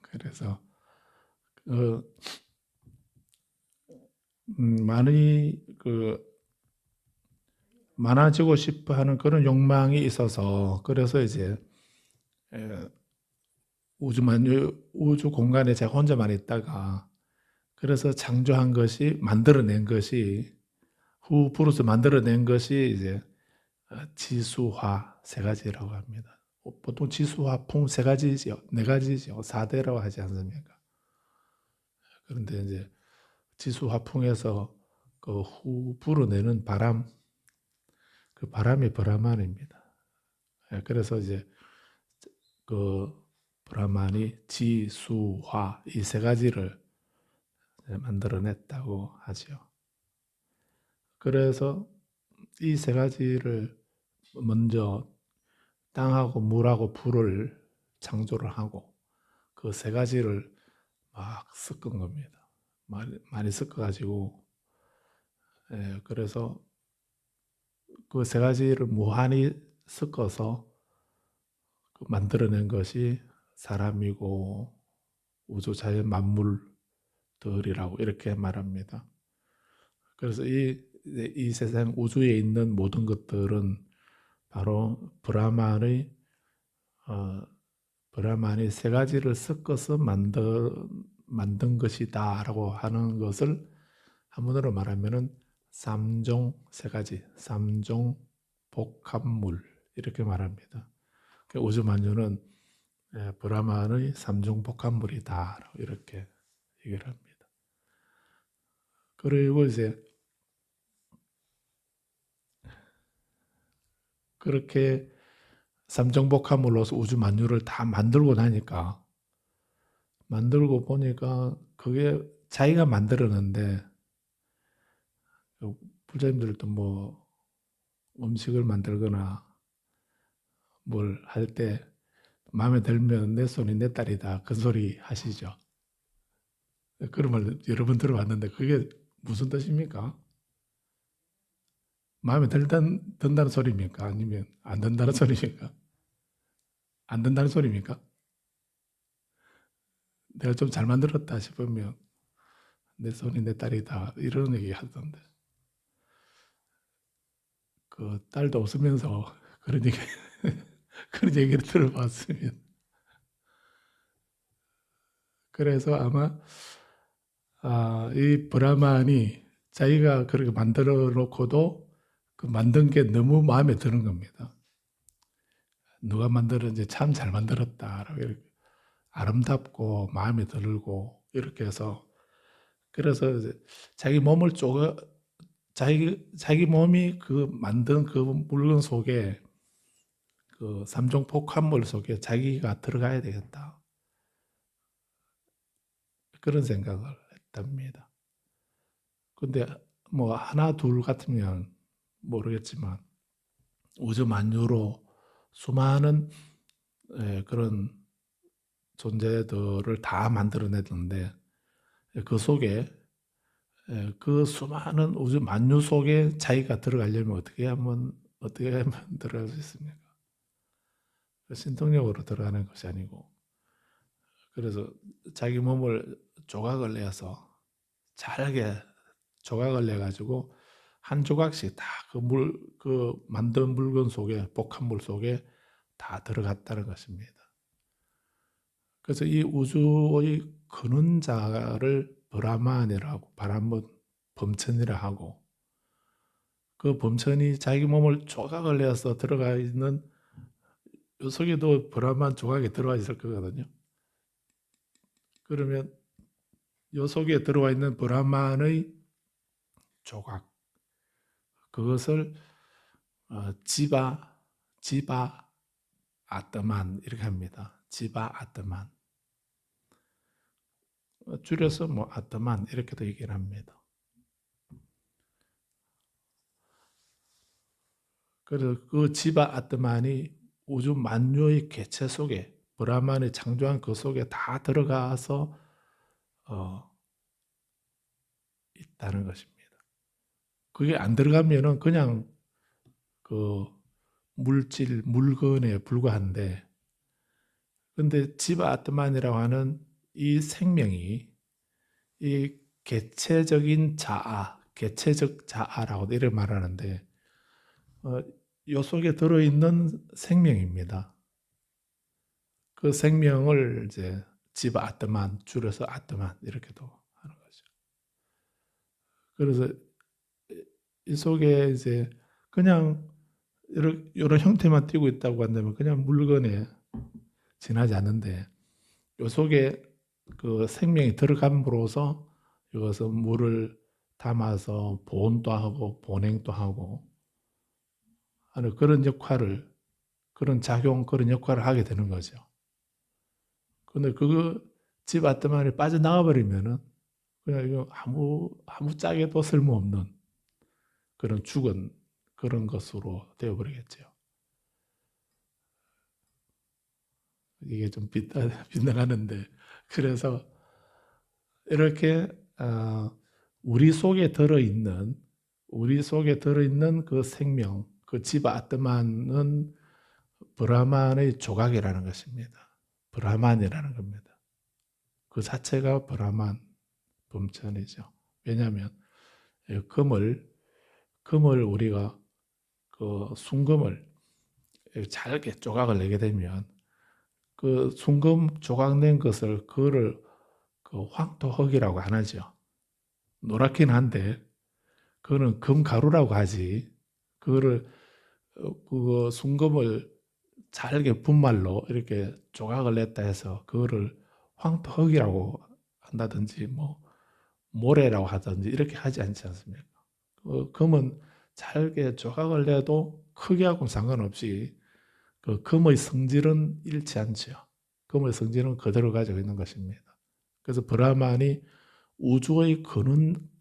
그래서 그 많이 많아지고 싶어 하는 그런 욕망이 있어서, 그래서 이제 에, 우주 공간에 제가 혼자만 있다가, 그래서 창조한 것이, 만들어낸 것이, 브루스 만들어낸 것이 이제 지수화 세 가지라고 합니다. 보통 지수화풍 세 가지죠, 네 가지죠, 4대라고 하지 않습니까? 그런데 이제 지수화풍에서 불어내는 바람, 그 바람이 브라만입니다. 그래서 이제 그 브라만이 지수화 이 세 가지를 만들어냈다고 하죠. 그래서 이 세 가지를 먼저 땅하고 물하고 불을 창조를 하고, 그 세 가지를 막 섞은 겁니다. 많이 섞어가지고, 그래서 그 세 가지를 무한히 섞어서 만들어낸 것이 사람이고 우주 자연 만물들이라고 이렇게 말합니다. 그래서 이 세상 우주에 있는 모든 것들은 바로 브라만이 세 가지를 섞어서 만든 것이다라고 하는 것을 한문으로 말하면은 삼종 세 가지, 삼종 복합물 이렇게 말합니다. 우주 만유는 브라만의 삼종 복합물이다 이렇게 얘기를 합니다. 그리고 이제 그렇게 삼종 복합물로서 우주 만유를 다 만들고 나니까, 만들고 보니까 그게 자기가 만들었는데, 불자님들도 뭐 음식을 만들거나 뭘 할 때 마음에 들면 내 손이 내 딸이다 그 소리 하시죠. 그런 말 여러 번 들어봤는데 그게 무슨 뜻입니까? 마음에 든다는 소리입니까? 아니면 안 든다는 소리입니까? 안 든다는 소리입니까? 내가 좀 잘 만들었다 싶으면 내 손이 내 딸이다 이런 얘기 하던데, 그 딸도 웃으면서 그런 얘기 그런 얘기를 들어봤으면, 그래서 아마 이 브라만이 자기가 그렇게 만들어 놓고도 그 만든 게 너무 마음에 드는 겁니다. 누가 만들었는지 참 잘 만들었다라고, 이렇게 아름답고 마음에 들고 이렇게 해서, 그래서 이제 자기 몸을 쪼개 자기 몸이 그 만든 그 물건 속에, 그 삼종 폭합물 속에 자기가 들어가야 되겠다, 그런 생각을 했답니다. 근데 뭐 하나 둘 같으면 모르겠지만 우주 만유로 수많은 그런 존재들을 다 만들어냈는데, 그 속에 그 수많은 우주 만유 속에 자기가 들어가려면 어떻게 하면 들어갈 수 있습니까? 신통력으로 들어가는 것이 아니고, 그래서 자기 몸을 조각을 내서 잘게 조각을 내 가지고 한 조각씩 다 그 만든 물건 속에, 복합물 속에 다 들어갔다는 것입니다. 그래서 이 우주의 근원자를 브라만이라고, 범천이라 하고, 그 범천이 자기 몸을 조각을 내서 들어가 있는, 요 속에도 브라만 조각이 들어가 있을 거거든요. 그러면 요 속에 들어와 있는 브라만의 조각, 그것을 지바 아트만 이렇게 합니다. 지바 아트만. 줄여서 뭐 아트만 이렇게도 얘기를 합니다. 그래서 그 지바 아트만이 우주 만유의 개체 속에, 브라만이 창조한 그 속에 다 들어가서 있다는 것입니다. 그게 안 들어가면은 그냥 그 물건에 불과한데, 근데 지바 아트만이라고 하는 이 생명이 이 개체적인 자아, 개체적 자아라고 이렇게 말하는데 요 속에 들어있는 생명입니다. 그 생명을 이제 지바 아트만, 줄여서 아트만 이렇게도 하는 거죠. 그래서 이 속에 이제 그냥 이런 형태만 띄고 있다고 한다면 그냥 물건에 지나지 않는데 요 속에 그 생명이 들어감으로써 이것은 물을 담아서 보온도 하고 보냉도 하고 하는 그런 역할을, 그런 작용, 그런 역할을 하게 되는 거죠. 근데 그거 집 아트만이 빠져나가 버리면은 그냥 이거 아무 짝에도 쓸모없는 그런 죽은 그런 것으로 되어버리겠죠. 이게 좀 빗나가는데 그래서 이렇게 우리 속에 들어있는 그 생명, 그 지바 아트만은 브라만의 조각이라는 것입니다. 브라만이라는 겁니다. 그 자체가 브라만 범천이죠. 왜냐하면 금을 우리가 그 순금을 잘게 조각을 내게 되면 그 순금 조각 낸 것을 그거를 그 황토흙이라고 안 하죠. 노랗긴 한데 그거는 금가루라고 하지. 그거를 그거 순금을 잘게 분말로 이렇게 조각을 냈다 해서 그거를 황토흙이라고 한다든지 뭐 모래라고 하든지 이렇게 하지 않지 않습니까? 그 금은 잘게 조각을 내도 크기하고 상관없이 그 금의 성질은 잃지 않죠. 금의 성질은 그대로 가지고 있는 것입니다. 그래서 브라만이 우주의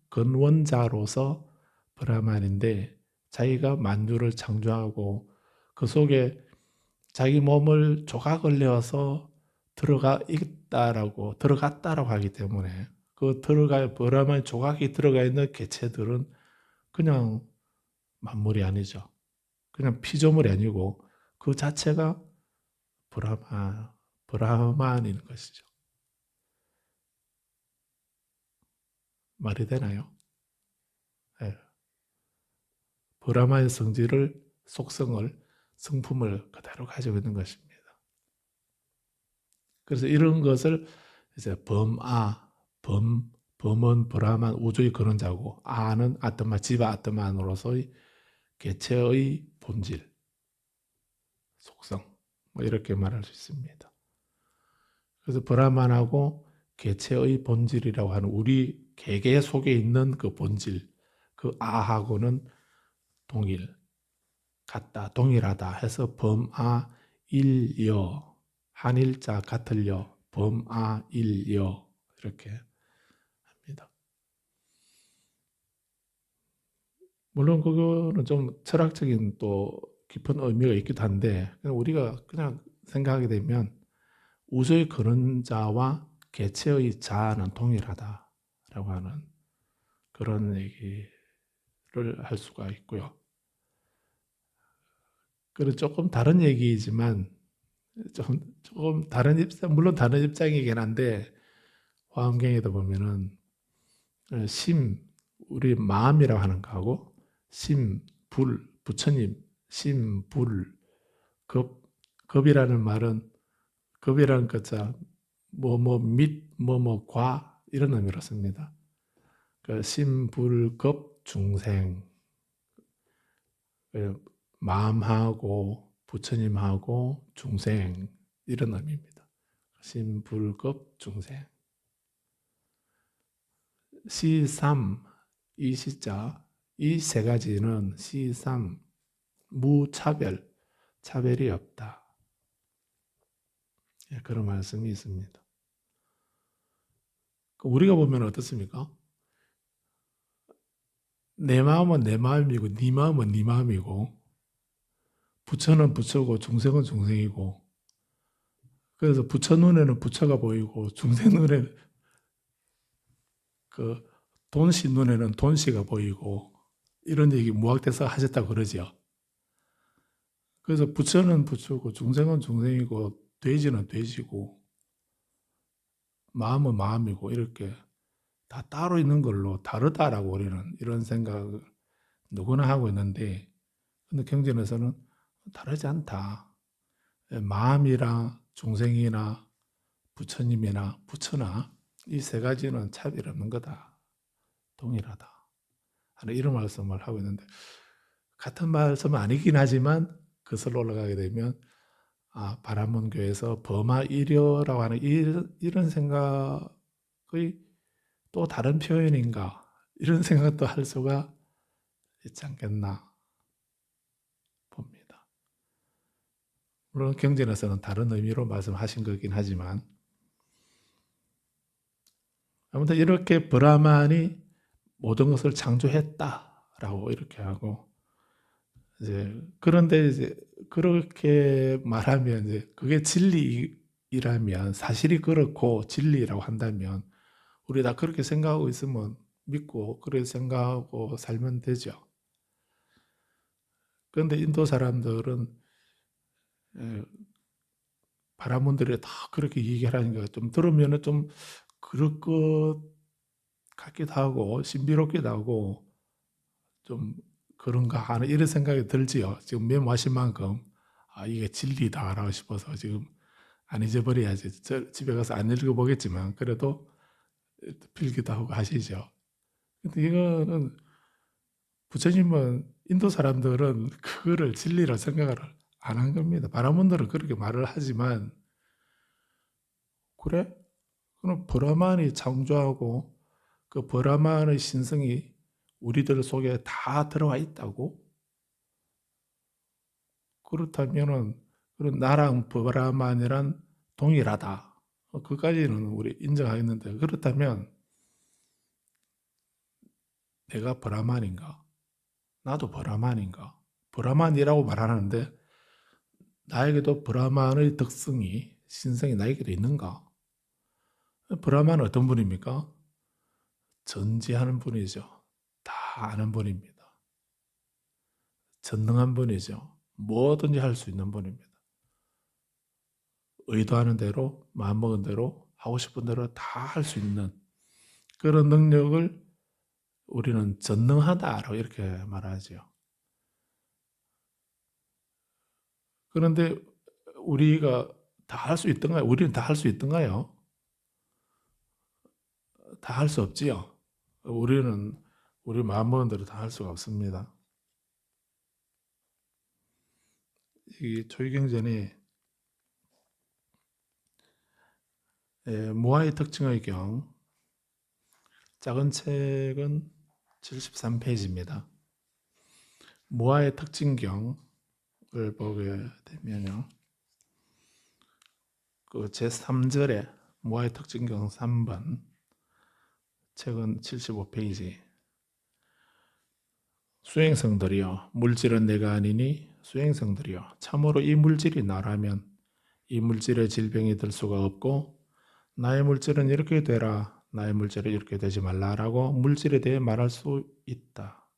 근원자로서 브라만인데 자기가 만유를 창조하고 그 속에 자기 몸을 조각을 내어서 들어갔다라고 하기 때문에 그 브라만 조각이 들어가 있는 개체들은 그냥 만물이 아니죠. 그냥 피조물이 아니고 그 자체가 브라만인 것이죠. 말이 되나요? 네. 브라마의 성품을 그대로 가지고 있는 것입니다. 그래서 이런 것을 이제 범은 브라만 우주의 근원자고 아는 아트만, 지바 아트만으로서의 개체의 본질, 속성 뭐 이렇게 말할 수 있습니다. 그래서 브라만하고 개체의 본질이라고 하는 우리 개개 속에 있는 그 본질, 그 아하고는 동일하다 해서 범아일여, 한일자 같을여, 범아일여 이렇게 합니다. 물론 그거는 좀 철학적인 또 깊은 의미가 있기도 한데 우리가 그냥 생각하게 되면 우주의 근원자와 개체의 자아는 동일하다라고 하는 그런 얘기를 할 수가 있고요. 그리고 조금 다른 얘기이지만 조금 다른 입장, 물론 다른 입장이긴 한데 화엄경에도 보면은 우리 마음이라고 하는 거하고 부처님, 겁이라는 말은 겁이라는 것자 과 이런 의미로 씁니다. 그 심불겁 중생 마음하고 부처님하고 중생 이런 의미입니다. 심불겁 중생 시삼 이 시자 이 세 가지는 시삼 차별이 없다. 그런 말씀이 있습니다. 우리가 보면 어떻습니까? 내 마음은 내 마음이고 네 마음은 네 마음이고 부처는 부처고 중생은 중생이고 그래서 부처 눈에는 부처가 보이고 중생 눈에는 그 돈씨 눈에는 돈씨가 보이고 이런 얘기 무학대사 하셨다고 그러죠. 그래서 부처는 부처고 중생은 중생이고 돼지는 돼지고 마음은 마음이고 이렇게 다 따로 있는 걸로 다르다라고 우리는 이런 생각을 누구나 하고 있는데, 근데 경전에서는 다르지 않다. 마음이나 중생이나 부처님이나 부처나 이 세 가지는 차별 없는 거다. 동일하다. 하는 이런 말씀을 하고 있는데, 같은 말씀은 아니긴 하지만 그슬로 올라가게 되면 바람문교에서 범아이려라고 하는 이런 생각의 또 다른 표현인가, 이런 생각도 할 수가 있지 않겠나 봅니다. 물론 경전에서는 다른 의미로 말씀하신 거긴 하지만, 아무튼 이렇게 브라만이 모든 것을 창조했다라고 이렇게 하고, 그런데 그렇게 말하면 그게 진리라면, 사실이 그렇고 진리라고 한다면 우리 다 그렇게 생각하고 있으면 믿고 그렇게 생각하고 살면 되죠. 그런데 인도 사람들은 바라문들이 다 그렇게 얘기하니까 좀 들으면 좀 그럴 것 같기도 하고 신비롭기도 하고 좀 그런가 하는 이런 생각이 들지요. 지금 메모하신 만큼 이게 진리다라고 싶어서 지금 안 잊어버려야지. 집에 가서 안 읽어보겠지만 그래도 필기도 하고 하시죠. 근데 이거는 부처님은 인도 사람들은 그거를 진리라 생각을 안 한 겁니다. 바라문들은 그렇게 말을 하지만, 그래? 그럼 브라만이 창조하고 그 브라만의 신성이 우리들 속에 다 들어와 있다고? 그렇다면은 그런 나랑 브라만이란 동일하다. 그까지는 우리 인정하겠는데, 그렇다면 내가 브라만인가? 나도 브라만인가? 브라만이라고 말하는데 나에게도 브라만의 덕성이, 신성이 나에게도 있는가? 브라만은 어떤 분입니까? 전지하는 분이죠. 다 아는 분입니다. 전능한 분이죠. 뭐든지 할 수 있는 분입니다. 의도하는 대로, 마음먹은 대로, 하고 싶은 대로 다 할 수 있는 그런 능력을 우리는 전능하다라고 이렇게 말하죠. 그런데 우리가 다 할 수 있던가요? 우리는 다 할 수 있던가요? 다 할 수 없지요. 우리는 우리 마음먹은 대로 다 할 수가 없습니다. 이 초기경전이 무아의 특징의 경, 작은 책은 73페이지입니다. 무아의 특징경을 보게 되면요, 그 제3절에 무아의 특징경 3번, 책은 75페이지. 수행성들이여, 물질은 내가 아니니 수행성들이여, 참으로 이 물질이 나라면 이 물질의 질병이 들 수가 없고, 나의 물질은 이렇게 되라, 나의 물질은 이렇게 되지 말라라고 물질에 대해 말할 수 있다.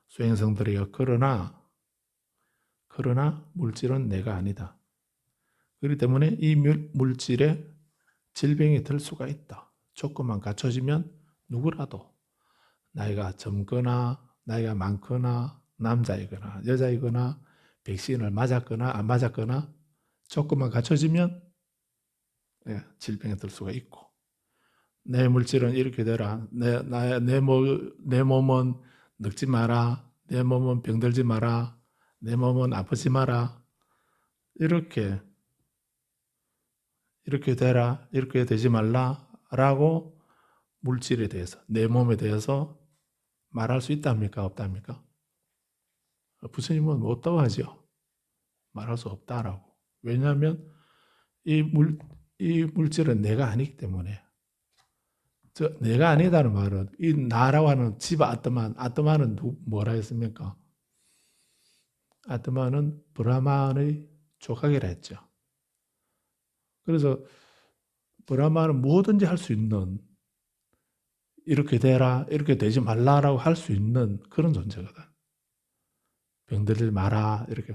수행성들이여, 그러나 물질은 내가 아니다. 그렇기 때문에 이 물질에 질병이 들 수가 있다. 조건만 갖춰지면 누구라도, 나이가 젊거나 나이가 많거나 남자이거나 여자이거나 백신을 맞았거나 안 맞았거나 조건만 갖춰지면 질병에 들 수가 있고, 내 물질은 이렇게 되라, 내 몸은 늙지 마라, 내 몸은 병들지 마라, 내 몸은 아프지 마라, 이렇게 되라, 이렇게 되지 말라라고 물질에 대해서, 내 몸에 대해서 말할 수 있답니까? 없답니까? 부처님은 없다고 하죠. 말할 수 없다라고. 왜냐하면 이 물질은 내가 아니기 때문에. 내가 아니다는 말은 이 나라고 하는 지바 아트만은 뭐라 했습니까? 아트만은 브라만의 조각이라 했죠. 그래서 브라만은 뭐든지 할 수 있는, 이렇게 되라, 이렇게 되지 말라라고 할 수 있는 그런 존재거든. 병들지 마라, 이렇게.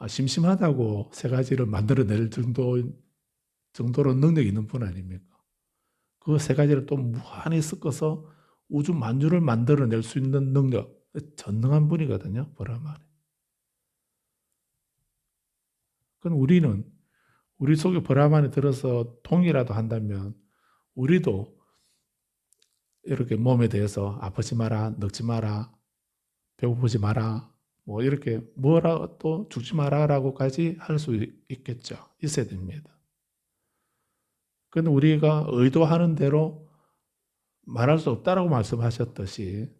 심심하다고 세 가지를 만들어낼 정도로 능력이 있는 분 아닙니까? 그 세 가지를 또 무한히 섞어서 우주 만주를 만들어낼 수 있는 능력, 전능한 분이거든요, 브라만이. 그럼 우리 속에 브라만이 들어서 통이라도 한다면 우리도 이렇게 몸에 대해서 아프지 마라, 늙지 마라, 배고프지 마라, 뭐 이렇게 뭐라 또 죽지 마라라고까지 할 수 있겠죠. 있어야 됩니다. 근데 우리가 의도하는 대로 말할 수 없다라고 말씀하셨듯이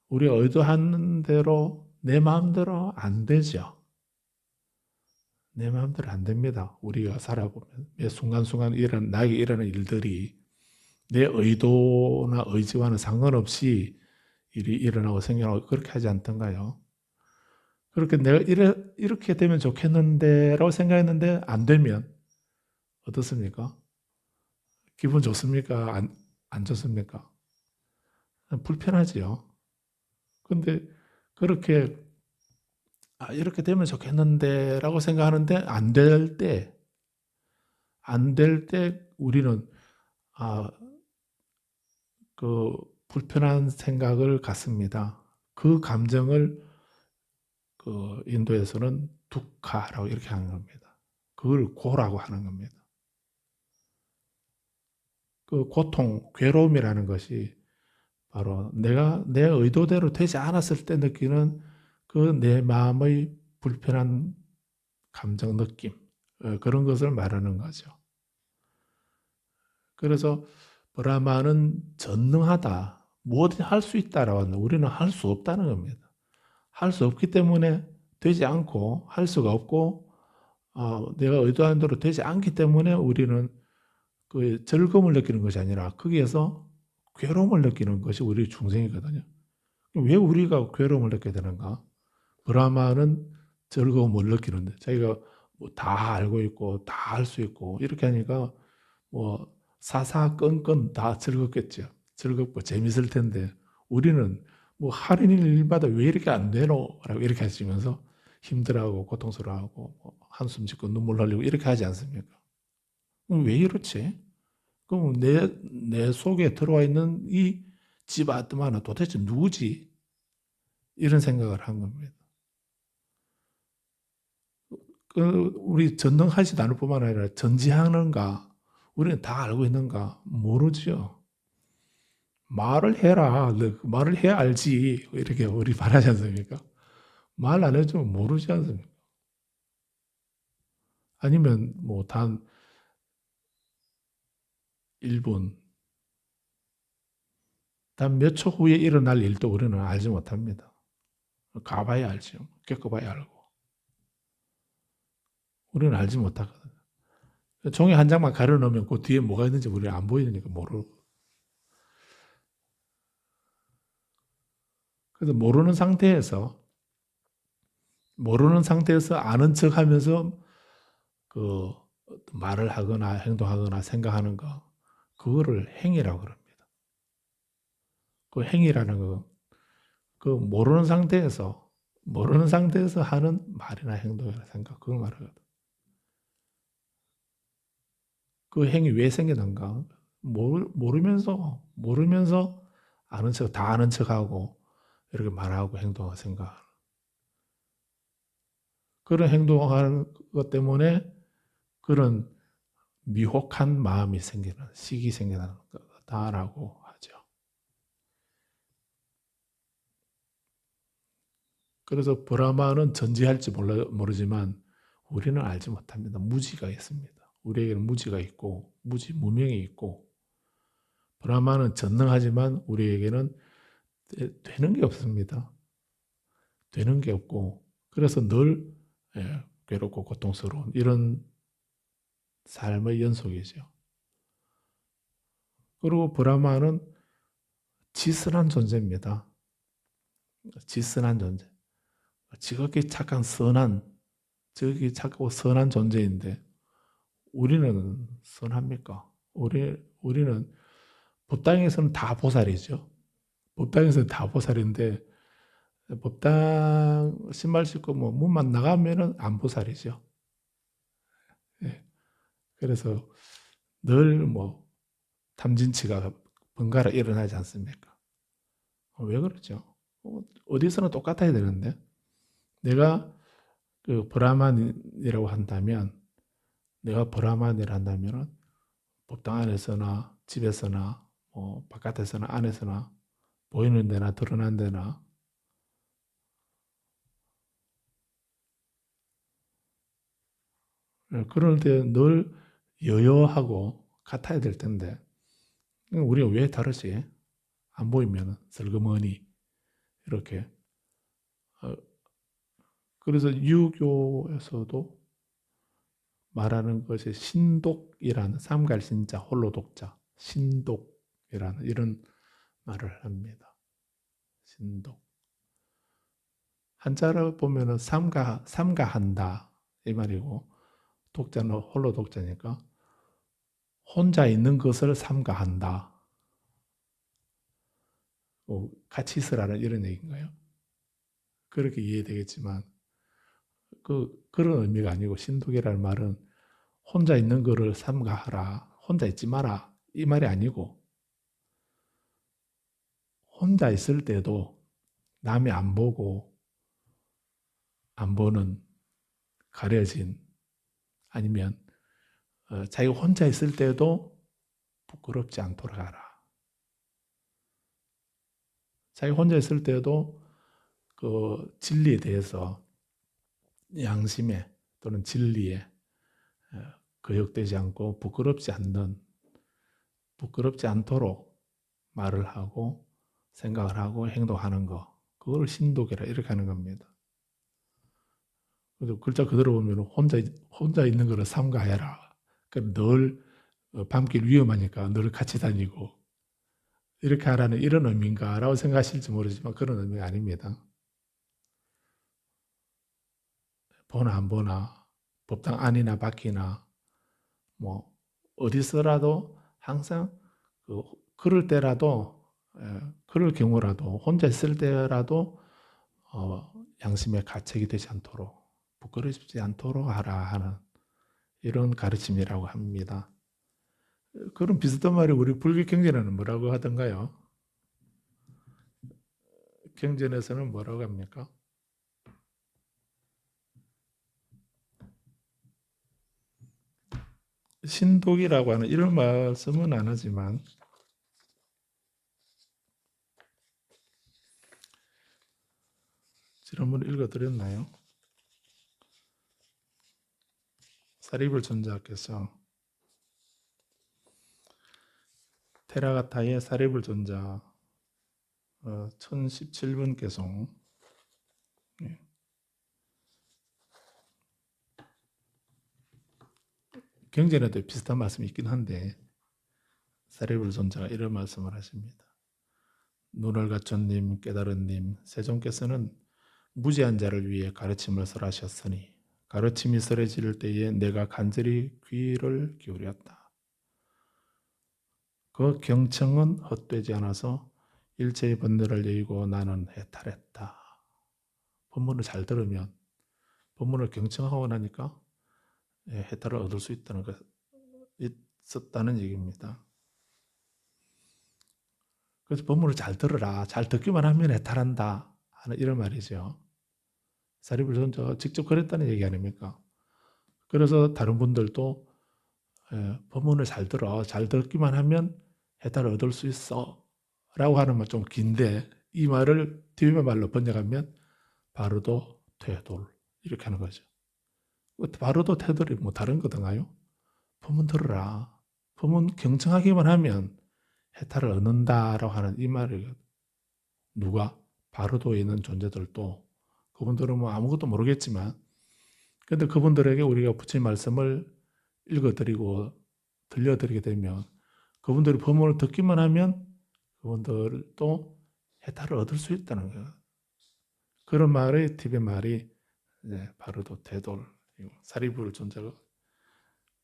우리가 의도하는 대로 내 마음대로 안 되죠. 내 마음대로 안 됩니다. 우리가 살아보면 매 순간순간 나에게 일어나는 일들이 내 의도나 의지와는 상관없이 일이 일어나고 생겨나고 그렇게 하지 않던가요? 그렇게 내가 이렇게 되면 좋겠는데 라고 생각했는데 안 되면 어떻습니까? 기분 좋습니까? 안 좋습니까? 불편하지요. 근데 그렇게 이렇게 되면 좋겠는데 라고 생각하는데 안 될 때 우리는 그 불편한 생각을 갖습니다. 그 감정을 그 인도에서는 두카라고 이렇게 하는 겁니다. 그걸 고라고 하는 겁니다. 그 고통, 괴로움이라는 것이 바로 내가 내 의도대로 되지 않았을 때 느끼는 그 내 마음의 불편한 감정, 느낌, 그런 것을 말하는 거죠. 그래서 브라마는 전능하다, 뭐든 할 수 있다라고 하는데 우리는 할 수 없다는 겁니다. 할 수 없기 때문에 되지 않고 할 수가 없고 내가 의도한 대로 되지 않기 때문에 우리는 그 즐거움을 느끼는 것이 아니라 거기에서 괴로움을 느끼는 것이 우리 중생이거든요. 왜 우리가 괴로움을 느끼게 되는가? 브라마는 즐거움을 느끼는데 자기가 뭐다 알고 있고 다 할 수 있고 이렇게 하니까 뭐 사사건건 다 즐겁겠죠. 즐겁고 재밌을 텐데 우리는 뭐 하는 일마다 왜 이렇게 안 되노? 라고 이렇게 하시면서 힘들어하고 고통스러워하고 뭐 한숨 짓고 눈물 흘리고 이렇게 하지 않습니까? 그럼 왜 이렇지? 그럼 내 속에 들어와 있는 이 집아트마는 도대체 누구지? 이런 생각을 한 겁니다. 우리 전능하지도 않을 뿐만 아니라 전지하는가? 우리는 다 알고 있는가? 모르죠. 말을 해라. 말을 해야 알지. 이렇게 우리 말하지 않습니까? 말 안 해주면 모르지 않습니까? 아니면 뭐 단 1분, 단 몇 초 후에 일어날 일도 우리는 알지 못합니다. 가봐야 알죠. 겪어봐야 알고. 우리는 알지 못하거든요. 종이 한 장만 가려 놓으면 그 뒤에 뭐가 있는지 우리는 안 보이니까 모르고. 그래서 모르는 상태에서 아는 척 하면서 그 말을 하거나 행동하거나 생각하는 거, 그거를 행위라고 그럽니다. 그 행위라는 거, 그 모르는 상태에서 하는 말이나 행동이나 생각, 그걸 말하거든. 그 행위 왜 생기는가? 모르면서 아는 척, 다 아는 척하고 이렇게 말하고 행동하고 생각하는. 그런 행동하는 것 때문에 그런 미혹한 마음이 생기는, 식이 생기는 거다라고 하죠. 그래서 브라마는 전지할지 모르지만 우리는 알지 못합니다. 무지가 있습니다. 우리에게는 무지가 있고 무명이 있고 브라마는 전능하지만 우리에게는 되는 게 없습니다. 되는 게 없고 그래서 늘 괴롭고 고통스러운 이런 삶의 연속이죠. 그리고 브라마는 지선한 존재입니다. 지선한 존재. 지극히 착한 지극히 착하고 선한 존재인데 우리는 선합니까? 우리는 법 땅에서는 다 보살이죠. 법 땅에서는 다 보살인데 법당 신발 신고 뭐 문만 나가면은 안보살이죠. 예. 그래서 늘 뭐 탐진치가 번갈아 일어나지 않습니까? 왜 그러죠? 어디서나 똑같아야 되는데 내가 그 브라만이라고 한다면 내가 브라만이라 한다면은 법당 안에서나 집에서나 뭐 바깥에서나 안에서나 보이는 데나 드러난 데나 그럴 때 늘 여여하고 같아야 될 텐데 우리가 왜 다르지? 안 보이면 슬그머니 이렇게 그래서 유교에서도 말하는 것이 신독이라는 삼갈신자 홀로독자 신독이라는 이런 말을 합니다. 신독 한자로 보면은 삼가한다 이 말이고 독자는 홀로독자니까 혼자 있는 것을 삼가한다. 같이 있으라는 이런 얘기인가요? 그렇게 이해되겠지만 그런 의미가 아니고 신독이라는 말은 혼자 있는 거를 삼가하라. 혼자 있지 마라. 이 말이 아니고 혼자 있을 때도 남이 안 보고 안 보는 가려진 아니면 자기가 혼자 있을 때도 부끄럽지 않도록 하라. 자기가 혼자 있을 때도 그 진리에 대해서 양심에 또는 진리에 거역되지 않고 부끄럽지 않도록 말을 하고 생각을 하고 행동하는 거 그걸 신독이라 이렇게 하는 겁니다. 그래서 글자 그대로 보면 혼자 있는 거를 삼가해라. 그러니까 늘 밤길 위험하니까 늘 같이 다니고 이렇게 하라는 이런 의미인가라고 생각하실지 모르지만 그런 의미가 아닙니다. 보나 안 보나 법당 안이나 밖이나 뭐 어디서라도 항상 그럴 때라도 그럴 경우라도 혼자 있을 때라도 양심의 가책이 되지 않도록 부끄러워지지 않도록 하라 하는 이런 가르침이라고 합니다. 그런 비슷한 말이 우리 불교 경전에는 뭐라고 하던가요? 경전에서는 뭐라고 합니까? 신독이라고 하는 이런 말씀은 안 하지만 지난번에 읽어드렸나요? 사리불 존자께서 테라가타의 사리불 존자 1017번 개송 경전에도 비슷한 말씀이 있긴 한데 사리불 존자가 이런 말씀을 하십니다. 눈을 갖춘 님, 깨달은 님, 세존께서는 무지한 자를 위해 가르침을 설하셨으니 가르침이 설해질 때에 내가 간절히 귀를 기울였다. 그 경청은 헛되지 않아서 일체의 번뇌를 여의고 나는 해탈했다. 법문을 잘 들으면 법문을 경청하고 나니까 해탈을 얻을 수 있었다는 얘기입니다. 그래서 법문을 잘 들어라. 잘 듣기만 하면 해탈한다 하는 이런 말이죠. 사리불 존자가 직접 그랬다는 얘기 아닙니까? 그래서 다른 분들도 법문을 잘 들어. 잘 듣기만 하면 해탈을 얻을 수 있어. 라고 하는 말 좀 긴데 이 말을 뒤에 말로 번역하면 바로도 퇴돌 이렇게 하는 거죠. 바로도 퇴돌이 뭐 다른 거던가요? 법문 들어라. 법문 경청하기만 하면 해탈을 얻는다라고 하는 이 말을 누가? 바로도에 있는 존재들도 그분들은 뭐 아무것도 모르겠지만 근데 그분들에게 우리가 부처님 말씀을 읽어드리고 들려드리게 되면 그분들이 법문을 듣기만 하면 그분들도 해탈을 얻을 수 있다는 거예요. 그런 말의 티베 말이 바로도 대돌 사리불 존재가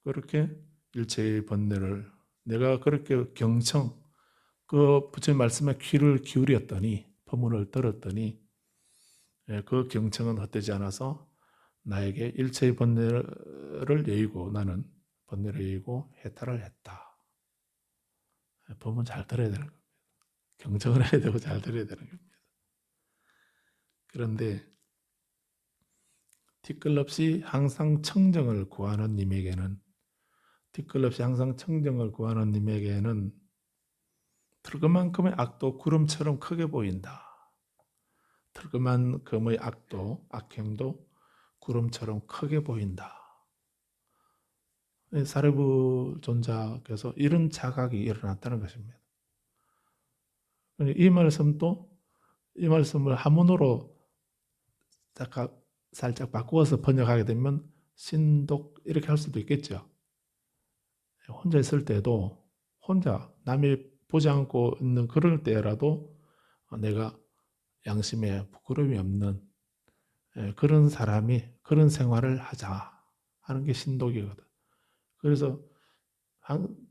그렇게 일체의 번뇌를 내가 그렇게 경청 그 부처님 말씀에 귀를 기울였더니 법문을 들었더니 그 경청은 헛되지 않아서 나에게 일체의 번뇌를 여의고 나는 번뇌를 여의고 해탈을 했다. 법은 잘 들어야 되는 겁니다. 경청을 해야 되고 잘 들어야 되는 겁니다. 그런데 티끌없이 항상 청정을 구하는 님에게는 티끌없이 항상 청정을 구하는 님에게는 틀그만큼의 악도 구름처럼 크게 보인다. 틀그만큼의 악도, 악행도 구름처럼 크게 보인다. 사르브 존자께서 이런 자각이 일어났다는 것입니다. 이 말씀을 한문으로 살짝 바꾸어서 번역하게 되면 신독 이렇게 할 수도 있겠죠. 혼자 있을 때도 혼자 남이 보지 않고 있는 그럴 때라도 내가 양심에 부끄러움이 없는 그런 사람이 그런 생활을 하자 하는 게 신독이거든. 그래서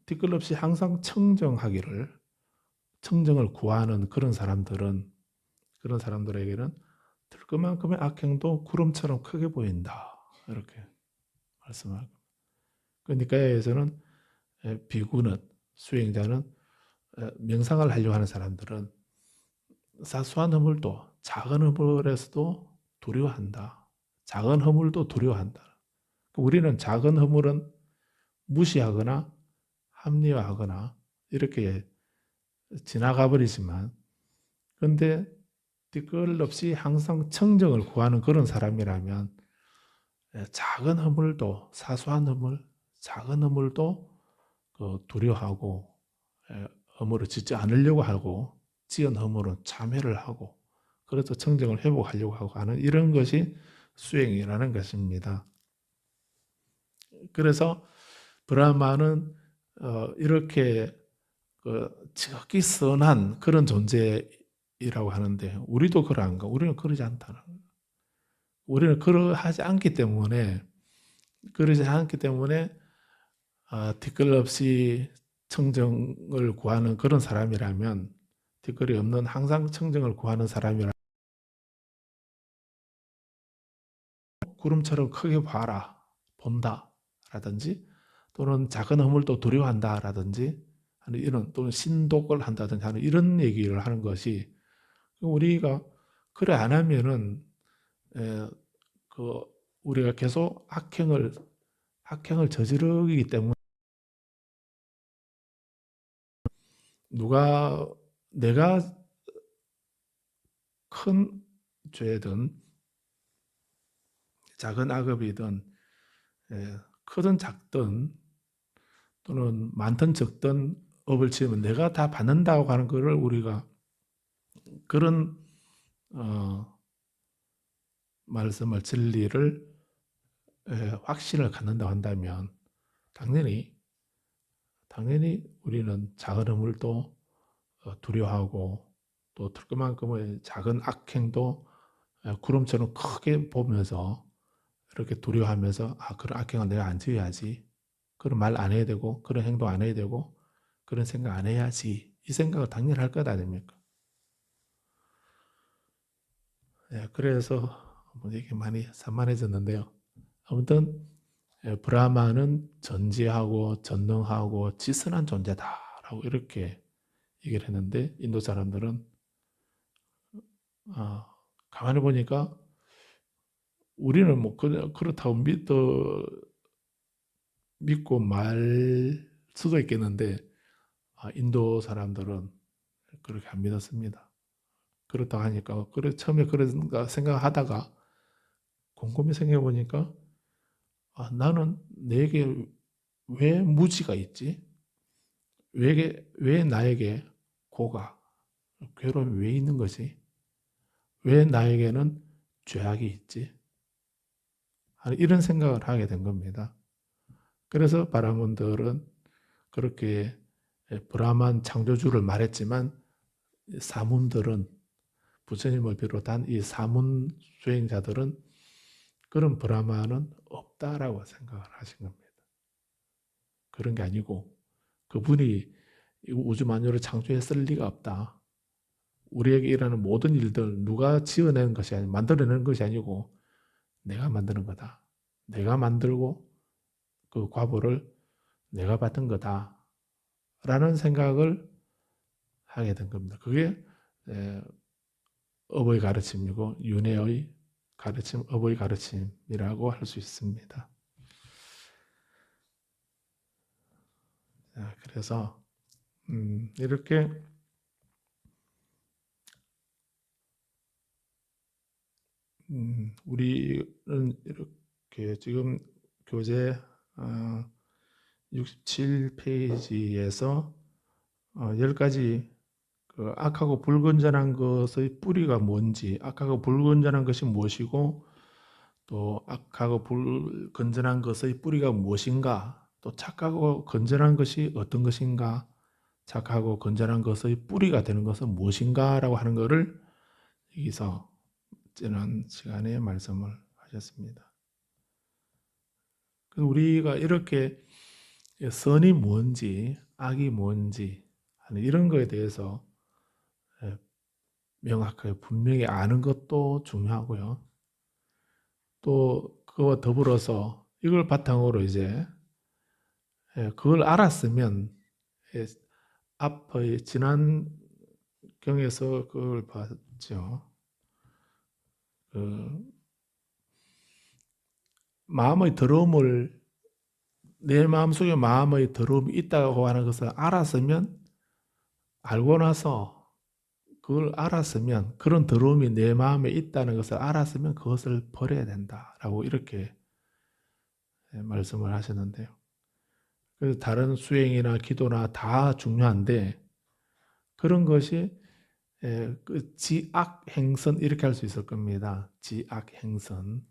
뒤끝없이 항상 청정을 구하는 그런 사람들에게는 들그만큼의 악행도 구름처럼 크게 보인다. 이렇게 말씀하고. 그러니까에서는 비구는 수행자는 명상을 하려고 하는 사람들은 사소한 허물도 작은 허물에서도 두려워한다. 작은 허물도 두려워한다. 우리는 작은 허물은 무시하거나 합리화하거나 이렇게 지나가 버리지만 그런데 뒤끝 없이 항상 청정을 구하는 그런 사람이라면 작은 허물도 사소한 허물, 작은 허물도 두려워하고 허물을 짓지 않으려고 하고 지은 허물은 참회를 하고 그래서 청정을 회복하려고 하고 하는 이런 것이 수행이라는 것입니다. 그래서 브라마는 이렇게 지극히 선한 그런 존재이라고 하는데 우리도 그러한가? 우리는 그러지 않다는 거예요. 우리는 그러하지 않기 때문에 뒷걸없이 청정을 구하는 그런 사람이라면 뒷걸이 없는 항상 청정을 구하는 사람이라면 구름처럼 크게 본다 라든지 또는 작은 허물도 두려워한다 라든지 하는 이런 또는 신독을 한다든지 하는 이런 얘기를 하는 것이 우리가 그래 안 하면은 우리가 계속 악행을 저지르기 때문에 내가 큰 죄든 작은 악업이든 크든 작든 또는 많든 적든 업을 지으면 내가 다 받는다고 하는 것을 우리가 그런 말씀을 진리를 확신을 갖는다고 한다면 당연히 우리는 작은 허물도 두려워하고 또 그만큼의 작은 악행도 구름처럼 크게 보면서 이렇게 두려워하면서 그런 악행을 내가 안 지어야지, 그런 말 안 해야 되고 그런 행동 안 해야 되고 그런 생각 안 해야지, 이 생각을 당연히 할 것 아닙니까? 그래서 이게 많이 산만해졌는데요. 아무튼 브라마는 전지하고 전능하고 지선한 존재다라고 이렇게 얘기를 했는데 인도 사람들은 가만히 보니까 우리는 뭐 그렇다고 믿고 말 수도 있겠는데 인도 사람들은 그렇게 안 믿었습니다. 그렇다고 하니까 처음에 그런가 생각하다가 곰곰이 생각해 보니까 나는 내게 왜 무지가 있지? 왜 나에게 고가, 괴로움이 왜 있는 거지? 왜 나에게는 죄악이 있지? 이런 생각을 하게 된 겁니다. 그래서 바라몬들은 그렇게 브라만 창조주를 말했지만 사문들은 부처님을 비롯한 이 사문 수행자들은 그런 브라마는 없다라고 생각을 하신 겁니다. 그런 게 아니고 그분이 우주 만유를 창조했을 리가 없다. 우리에게 일어나는 모든 일들 누가 지어낸 것이 아니고 만들어내는 것이 아니고 내가 만드는 거다. 내가 만들고 그 과보를 내가 받은 거다. 라는 생각을 하게 된 겁니다. 그게 어버이 가르침이고 윤회의 가르침, 어버이 가르침이라고 할 수 있습니다. 그래서 이렇게 우리는 이렇게 지금 교재 67페이지에서 10가지 그 악하고 불건전한 것의 뿌리가 뭔지, 악하고 불건전한 것이 무엇이고, 또 악하고 불건전한 것의 뿌리가 무엇인가, 또 착하고 건전한 것이 어떤 것인가, 착하고 건전한 것의 뿌리가 되는 것은 무엇인가라고 하는 것을 여기서 지난 시간에 말씀을 하셨습니다. 우리가 이렇게 선이 뭔지, 악이 뭔지 하는 이런 거에 대해서 명확하게 분명히 아는 것도 중요하고요. 또 그와 더불어서 이걸 바탕으로 이제 그걸 알았으면 앞의 지난 경에서 그걸 봤죠. 마음의 더러움을 내 마음속에 마음의 더러움이 있다고 하는 것을 알았으면 알고 나서 그걸 알았으면 그런 더러움이 내 마음에 있다는 것을 알았으면 그것을 버려야 된다라고 이렇게 말씀을 하셨는데요. 그래서 다른 수행이나 기도나 다 중요한데 그런 것이 그 지악 행선 이렇게 할 수 있을 겁니다. 지악 행선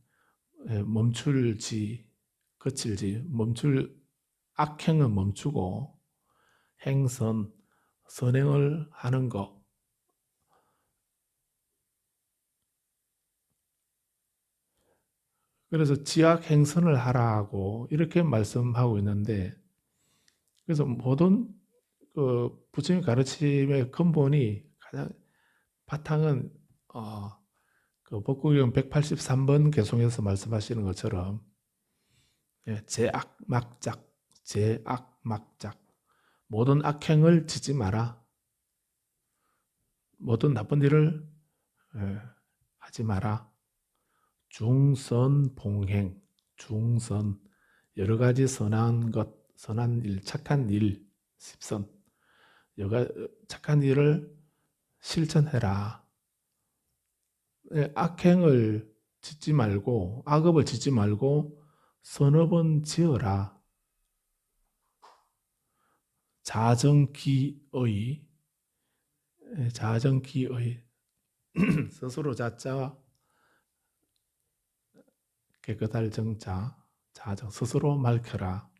멈출지 거칠지 멈출 악행은 멈추고 행선 선행을 하는 것 그래서 지악 행선을 하라고 이렇게 말씀하고 있는데 그래서 모든 그 부처님 가르침의 근본이 가장 바탕은 그 법국경 183번 개송에서 말씀하시는 것처럼 제악 막작 제악 막작 모든 악행을 짓지 마라. 모든 나쁜 일을 하지 마라. 중선 봉행 중선 여러 가지 선한 것 선한 일 착한 일 십선 착한 일을 실천해라. 악행을 짓지 말고 악업을 짓지 말고 선업은 지어라. 자정기의 스스로 자자 깨끗할 정자 자정 스스로 밝혀라.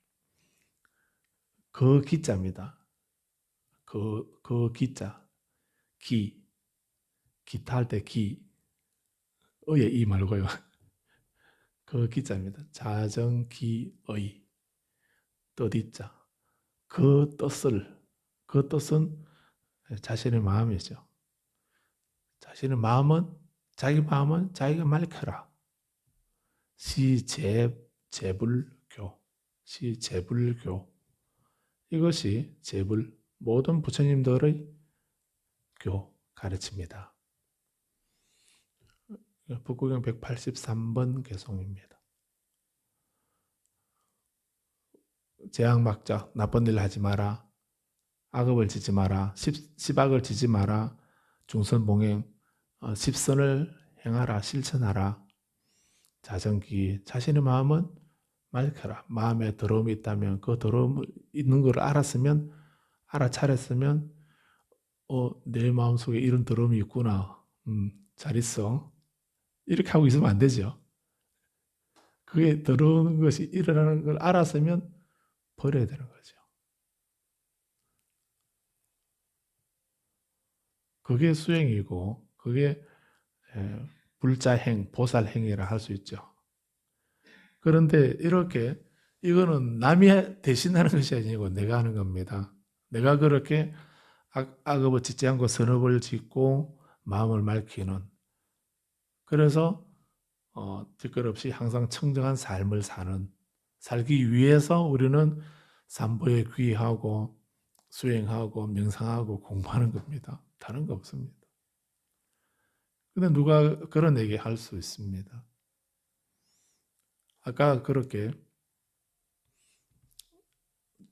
그 기자입니다. 그 기자 기타 할 때 의의 이 말고요. 그 기자입니다. 자정기의 뜻이자 그 뜻은 자신의 마음이죠. 자신의 마음은 자기 마음은 자기가 밝혀라. 시제불교 이것이 제불 모든 부처님들의 교 가르칩니다. 법국경 183번 개송입니다. 제약막자 나쁜 일 하지 마라. 악업을 짓지 마라. 십악을 짓지 마라. 중선봉행 십선을 행하라. 실천하라. 자정기 자신의 마음은 밝혀라. 마음에 더러움이 있다면 그 더러움 있는 걸 알았으면 알아차렸으면 내 마음속에 이런 더러움이 있구나. 잘 있어. 이렇게 하고 있으면 안 되죠. 그게 더러운 것이 일어나는 걸 알았으면 버려야 되는 거죠. 그게 수행이고 그게 불자행, 보살행위라 할 수 있죠. 그런데 이렇게 이거는 남이 대신하는 것이 아니고 내가 하는 겁니다. 내가 그렇게 악업을 짓지 않고 선업을 짓고 마음을 맑히는, 그래서 뒷걸없이 항상 청정한 삶을 살기 위해서 우리는 삼보에 귀의하고 수행하고 명상하고 공부하는 겁니다. 다른 거 없습니다. 근데 누가 그런 얘기 할 수 있습니다. 아까 그렇게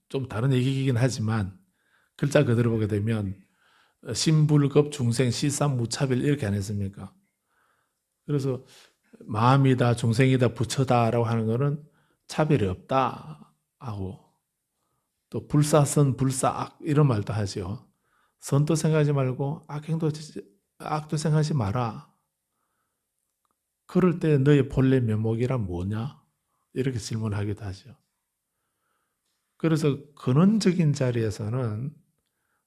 좀 다른 얘기이긴 하지만 글자 그대로 보게 되면 신불급 중생 시삼무차별 이렇게 안 했습니까? 그래서 마음이다 중생이다 부처다라고 하는 거는 차별이 없다 하고, 또 불사선 불사악 이런 말도 하죠. 선도 생각하지 말고 악도 생각하지 마라. 그럴 때 너의 본래 면목이란 뭐냐? 이렇게 질문하기도 하죠. 그래서 근원적인 자리에서는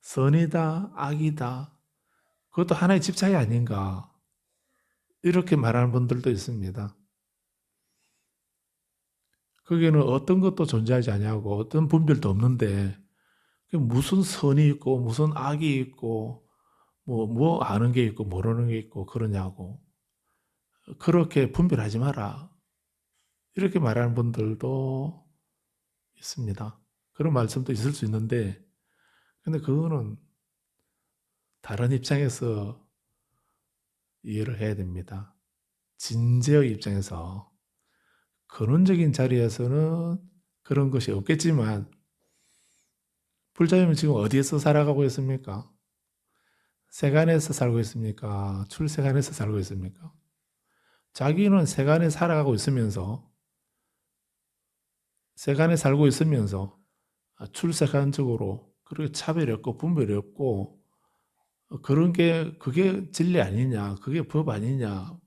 선이다, 악이다, 그것도 하나의 집착이 아닌가, 이렇게 말하는 분들도 있습니다. 거기에는 어떤 것도 존재하지 아니하고 어떤 분별도 없는데 무슨 선이 있고 무슨 악이 있고 뭐 아는 게 있고 모르는 게 있고 그러냐고, 그렇게 분별하지 마라, 이렇게 말하는 분들도 있습니다. 그런 말씀도 있을 수 있는데, 근데 그거는 다른 입장에서 이해를 해야 됩니다. 진재의 입장에서, 근원적인 자리에서는 그런 것이 없겠지만, 불자님은 지금 어디에서 살아가고 있습니까? 세간에서 살고 있습니까? 출세간에서 살고 있습니까? 자기는 세간에 살아가고 있으면서, 세간에 살고 있으면서 출세간적으로 그렇게 차별이 없고 분별이 없고, 그런 게 그게 진리 아니냐, 그게 법 아니냐,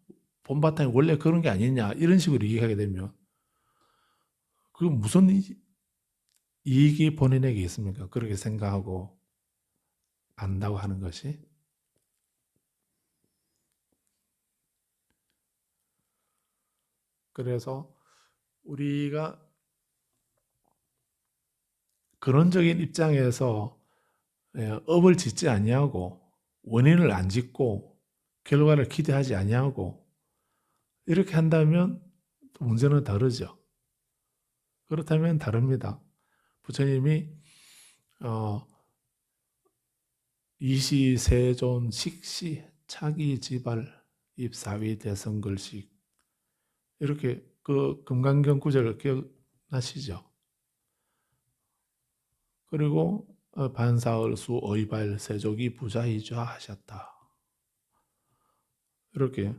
본바탕이 원래 그런 게 아니냐, 이런 식으로 얘기하게 되면 그게 무슨 이익이 본인에게 있습니까? 그렇게 생각하고 안다고 하는 것이. 그래서 우리가 근원적인 입장에서 업을 짓지 아니하고 원인을 안 짓고 결과를 기대하지 아니하고 이렇게 한다면 문제는 다르죠. 그렇다면 다릅니다. 부처님이 이시세존 식시 차기지발 입사위 대성글식, 이렇게 그 금강경 구절을 기억나시죠? 그리고 반사을수 의발 세족이 부자이좌 하셨다. 이렇게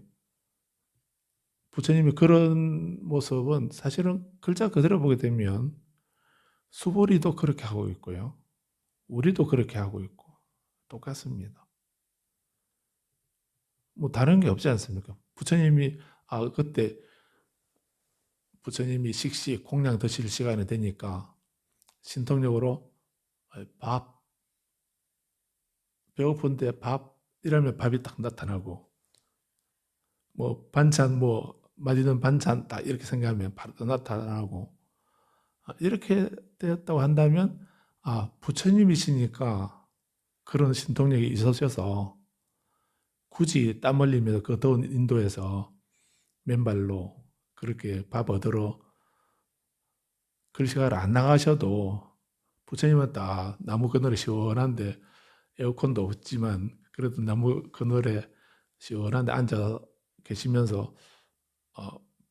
부처님이 그런 모습은 사실은 글자 그대로 보게 되면 수보리도 그렇게 하고 있고요, 우리도 그렇게 하고 있고 똑같습니다. 뭐 다른 게 없지 않습니까? 부처님이 그때 부처님이 식시 공양 드실 시간이 되니까 신통력으로 밥, 배고픈데 밥 이러면 밥이 딱 나타나고, 뭐 반찬 뭐 맛있는 반찬 딱 이렇게 생각하면 바로 나타나고, 이렇게 되었다고 한다면 부처님이시니까 그런 신통력이 있으셔서 굳이 땀 흘리면서 그 더운 인도에서 맨발로 그렇게 밥 얻으러 글씨가를 안 나가셔도, 부처님은 딱 나무 그늘이 시원한데 에어컨도 없지만 그래도 나무 그늘에 시원한데 앉아 계시면서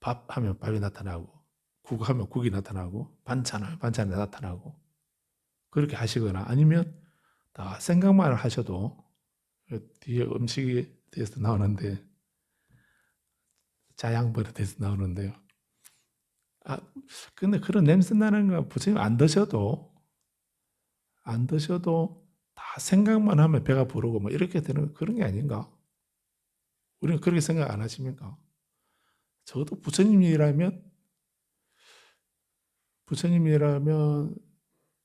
밥 하면 밥이 나타나고, 국 하면 국이 나타나고, 반찬하면 반찬이 나타나고, 그렇게 하시거나 아니면 다 생각만 하셔도 뒤에 음식이 돼서 나오는데, 자양분이 돼서 나오는데요. 근데 그런 냄새 나는 거 부처님 안 드셔도 다 생각만 하면 배가 부르고 뭐 이렇게 되는 그런 게 아닌가? 우리는 그렇게 생각 안 하십니까? 저도 부처님이라면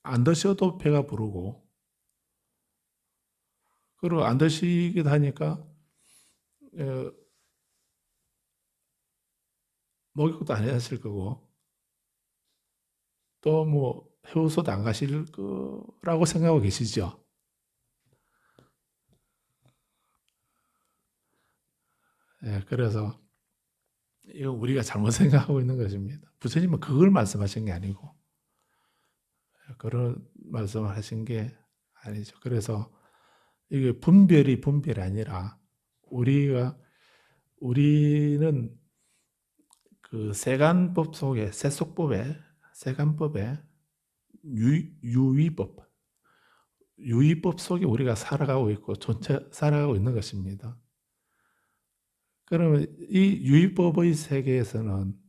안 드셔도 배가 부르고, 그리고 안 드시기도 하니까 어, 목욕도 안 하실 거고, 또 뭐 해우소도 안 가실 거라고 생각하고 계시죠? 그래서 이거 우리가 잘못 생각하고 있는 것입니다. 부처님은 그걸 말씀하신 게 아니고 그런 말씀을 하신 게 아니죠. 그래서 이게 분별이 아니라 우리는 그 세간법 속에 세속법에 세간법에 유의법 속에 우리가 살아가고 있고 살아가고 있는 것입니다. 그러면 이 유의법의 세계에서는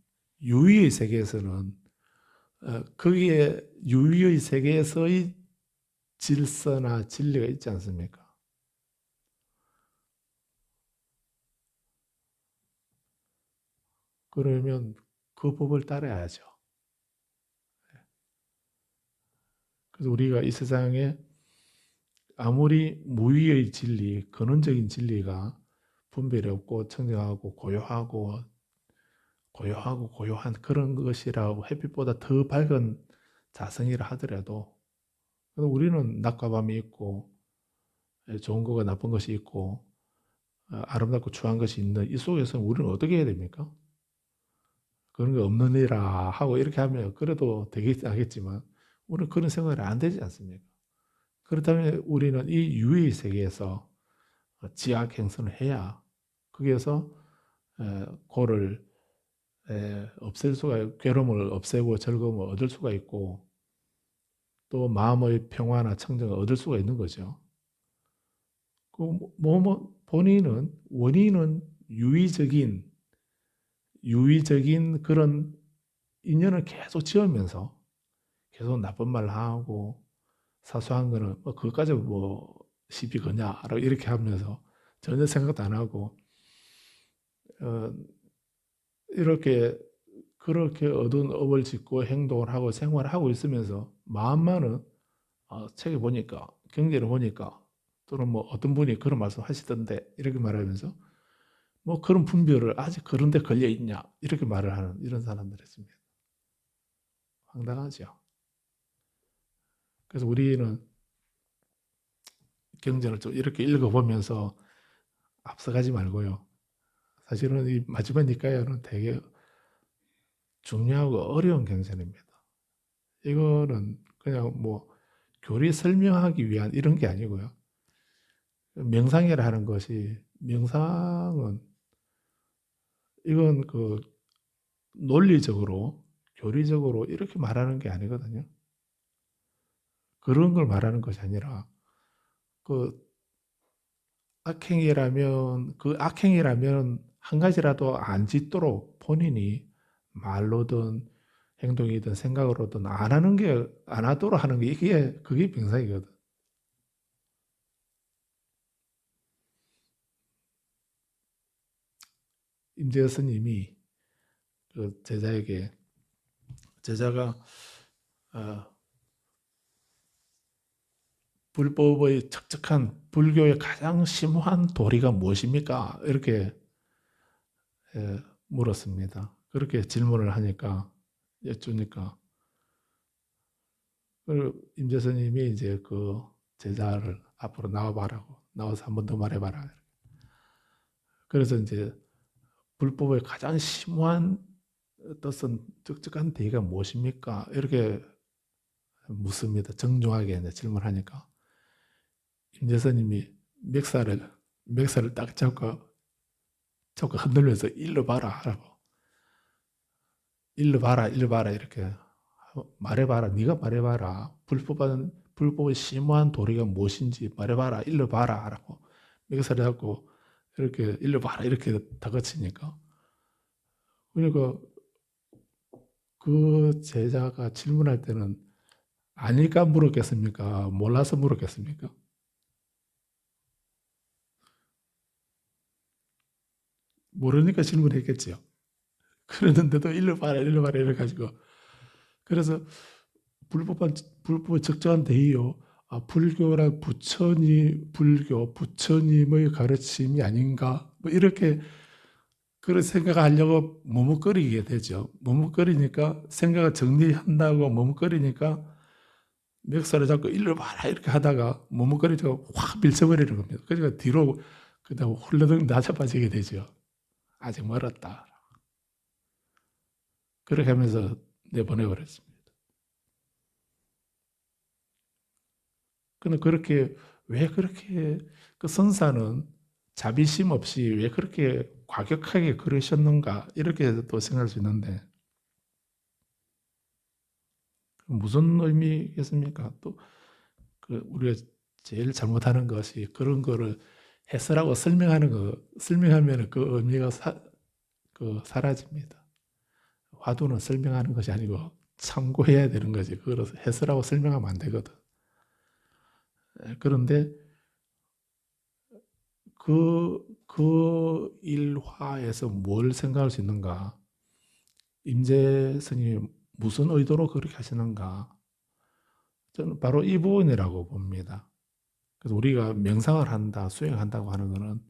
유의의 세계에서는 거기에 유의의 세계에서의 질서나 진리가 있지 않습니까? 그러면 그 법을 따라야죠. 그래서 우리가 이 세상에 아무리 무의의 진리, 근원적인 진리가 분별이 없고 청정하고 고요한 그런 것이라고 햇빛보다 더 밝은 자성이라 하더라도 우리는 낮과 밤이 있고 좋은 것과 나쁜 것이 있고 아름답고 추한 것이 있는 이 속에서 우리는 어떻게 해야 됩니까? 그런 게 없느니라 하고 이렇게 하면 그래도 되겠지만 우리는 그런 생각이 안 되지 않습니까? 그렇다면 우리는 이 유의 세계에서 지악 행선을 해야 거기에서 고를 없앨 수가, 괴로움을 없애고 즐거움을 얻을 수가 있고 또 마음의 평화나 청정을 얻을 수가 있는 거죠. 원인은 유의적인 그런 인연을 계속 지으면서 계속 나쁜 말 하고 사소한 거는 그것까지 시비 거냐 이렇게 하면서 전혀 생각도 안 하고 이렇게 그렇게 어두운 업을 짓고 행동을 하고 생활을 하고 있으면서 마음만은 책에 보니까 경제를 보니까 또는 어떤 분이 그런 말씀 하시던데 이렇게 말하면서 그런 분별을 아직 그런 데 걸려 있냐 이렇게 말을 하는 이런 사람들이 있습니다. 황당하죠. 그래서 우리는 경전을 좀 이렇게 읽어보면서 앞서가지 말고요. 사실은 이 마지막 니까야는 되게 중요하고 어려운 경전입니다. 이거는 그냥 교리 설명하기 위한 이런 게 아니고요. 명상이라 하는 것이 명상은 이건 그 논리적으로 교리적으로 이렇게 말하는 게 아니거든요. 그런 걸 말하는 것이 아니라 그 악행이라면 한 가지라도 안 짓도록 본인이 말로든 행동이든 생각으로든 안 하도록 하는 게 그게 명상이거든. 임재여 스님이 그 제자가 불법의 척척한 불교의 가장 심오한 도리가 무엇입니까? 이렇게 물었습니다. 그렇게 질문을 하니까 여쭈니까 임재 스님이 이제 그 제자를 앞으로 나와봐라고 나와서 한 번 더 말해봐라. 그래서 이제 불법의 가장 심오한 뜻은 척척한 대의가 무엇입니까? 이렇게 묻습니다. 정중하게 질문하니까 임재 스님이 멱살을 딱 잡고 흔들면서 일러 봐라 하라고. 일러 봐라 이렇게 말해봐라. 네가 말해봐라. 불법의 심오한 도리가 무엇인지 말해봐라. 일러 봐라 하라고. 멱살을 잡고 이렇게 일러 봐라 이렇게 다그치니까 그러니까 그 제자가 질문할 때는 아니까 물었겠습니까? 몰라서 물었겠습니까? 모르니까 질문했겠지요. 그랬는데도 일러 봐라 이래가지고 그래서 불법의 적절한 대의요. 불교란 부처님의 가르침이 아닌가? 이렇게 그런 생각하려고 머뭇거리게 되죠. 머뭇거리니까 생각을 정리한다고 머뭇거리니까 멱살을 잡고 일로 봐라 이렇게 하다가 머뭇거리다가 확 밀쳐버리는 겁니다. 그러니까 뒤로 그다음 홀레덩 낮아빠지게 되죠. 아직 멀었다. 그렇게 하면서 내보내버렸습니다. 근데 왜 그렇게 그 선사는 자비심 없이 왜 그렇게 과격하게 그러셨는가 이렇게 또 생각할 수 있는데 무슨 의미겠습니까? 또 그 우리가 제일 잘못하는 것이 그런 거를 해설하고 설명하면 그 의미가 사라집니다. 화두는 설명하는 것이 아니고 참고해야 되는 거지. 그걸 해설하고 설명하면 안 되거든. 그런데 그 일화에서 뭘 생각할 수 있는가? 임재 스님이 무슨 의도로 그렇게 하시는가? 저는 바로 이 부분이라고 봅니다. 그래서 우리가 명상을 한다, 수행한다고 하는 것은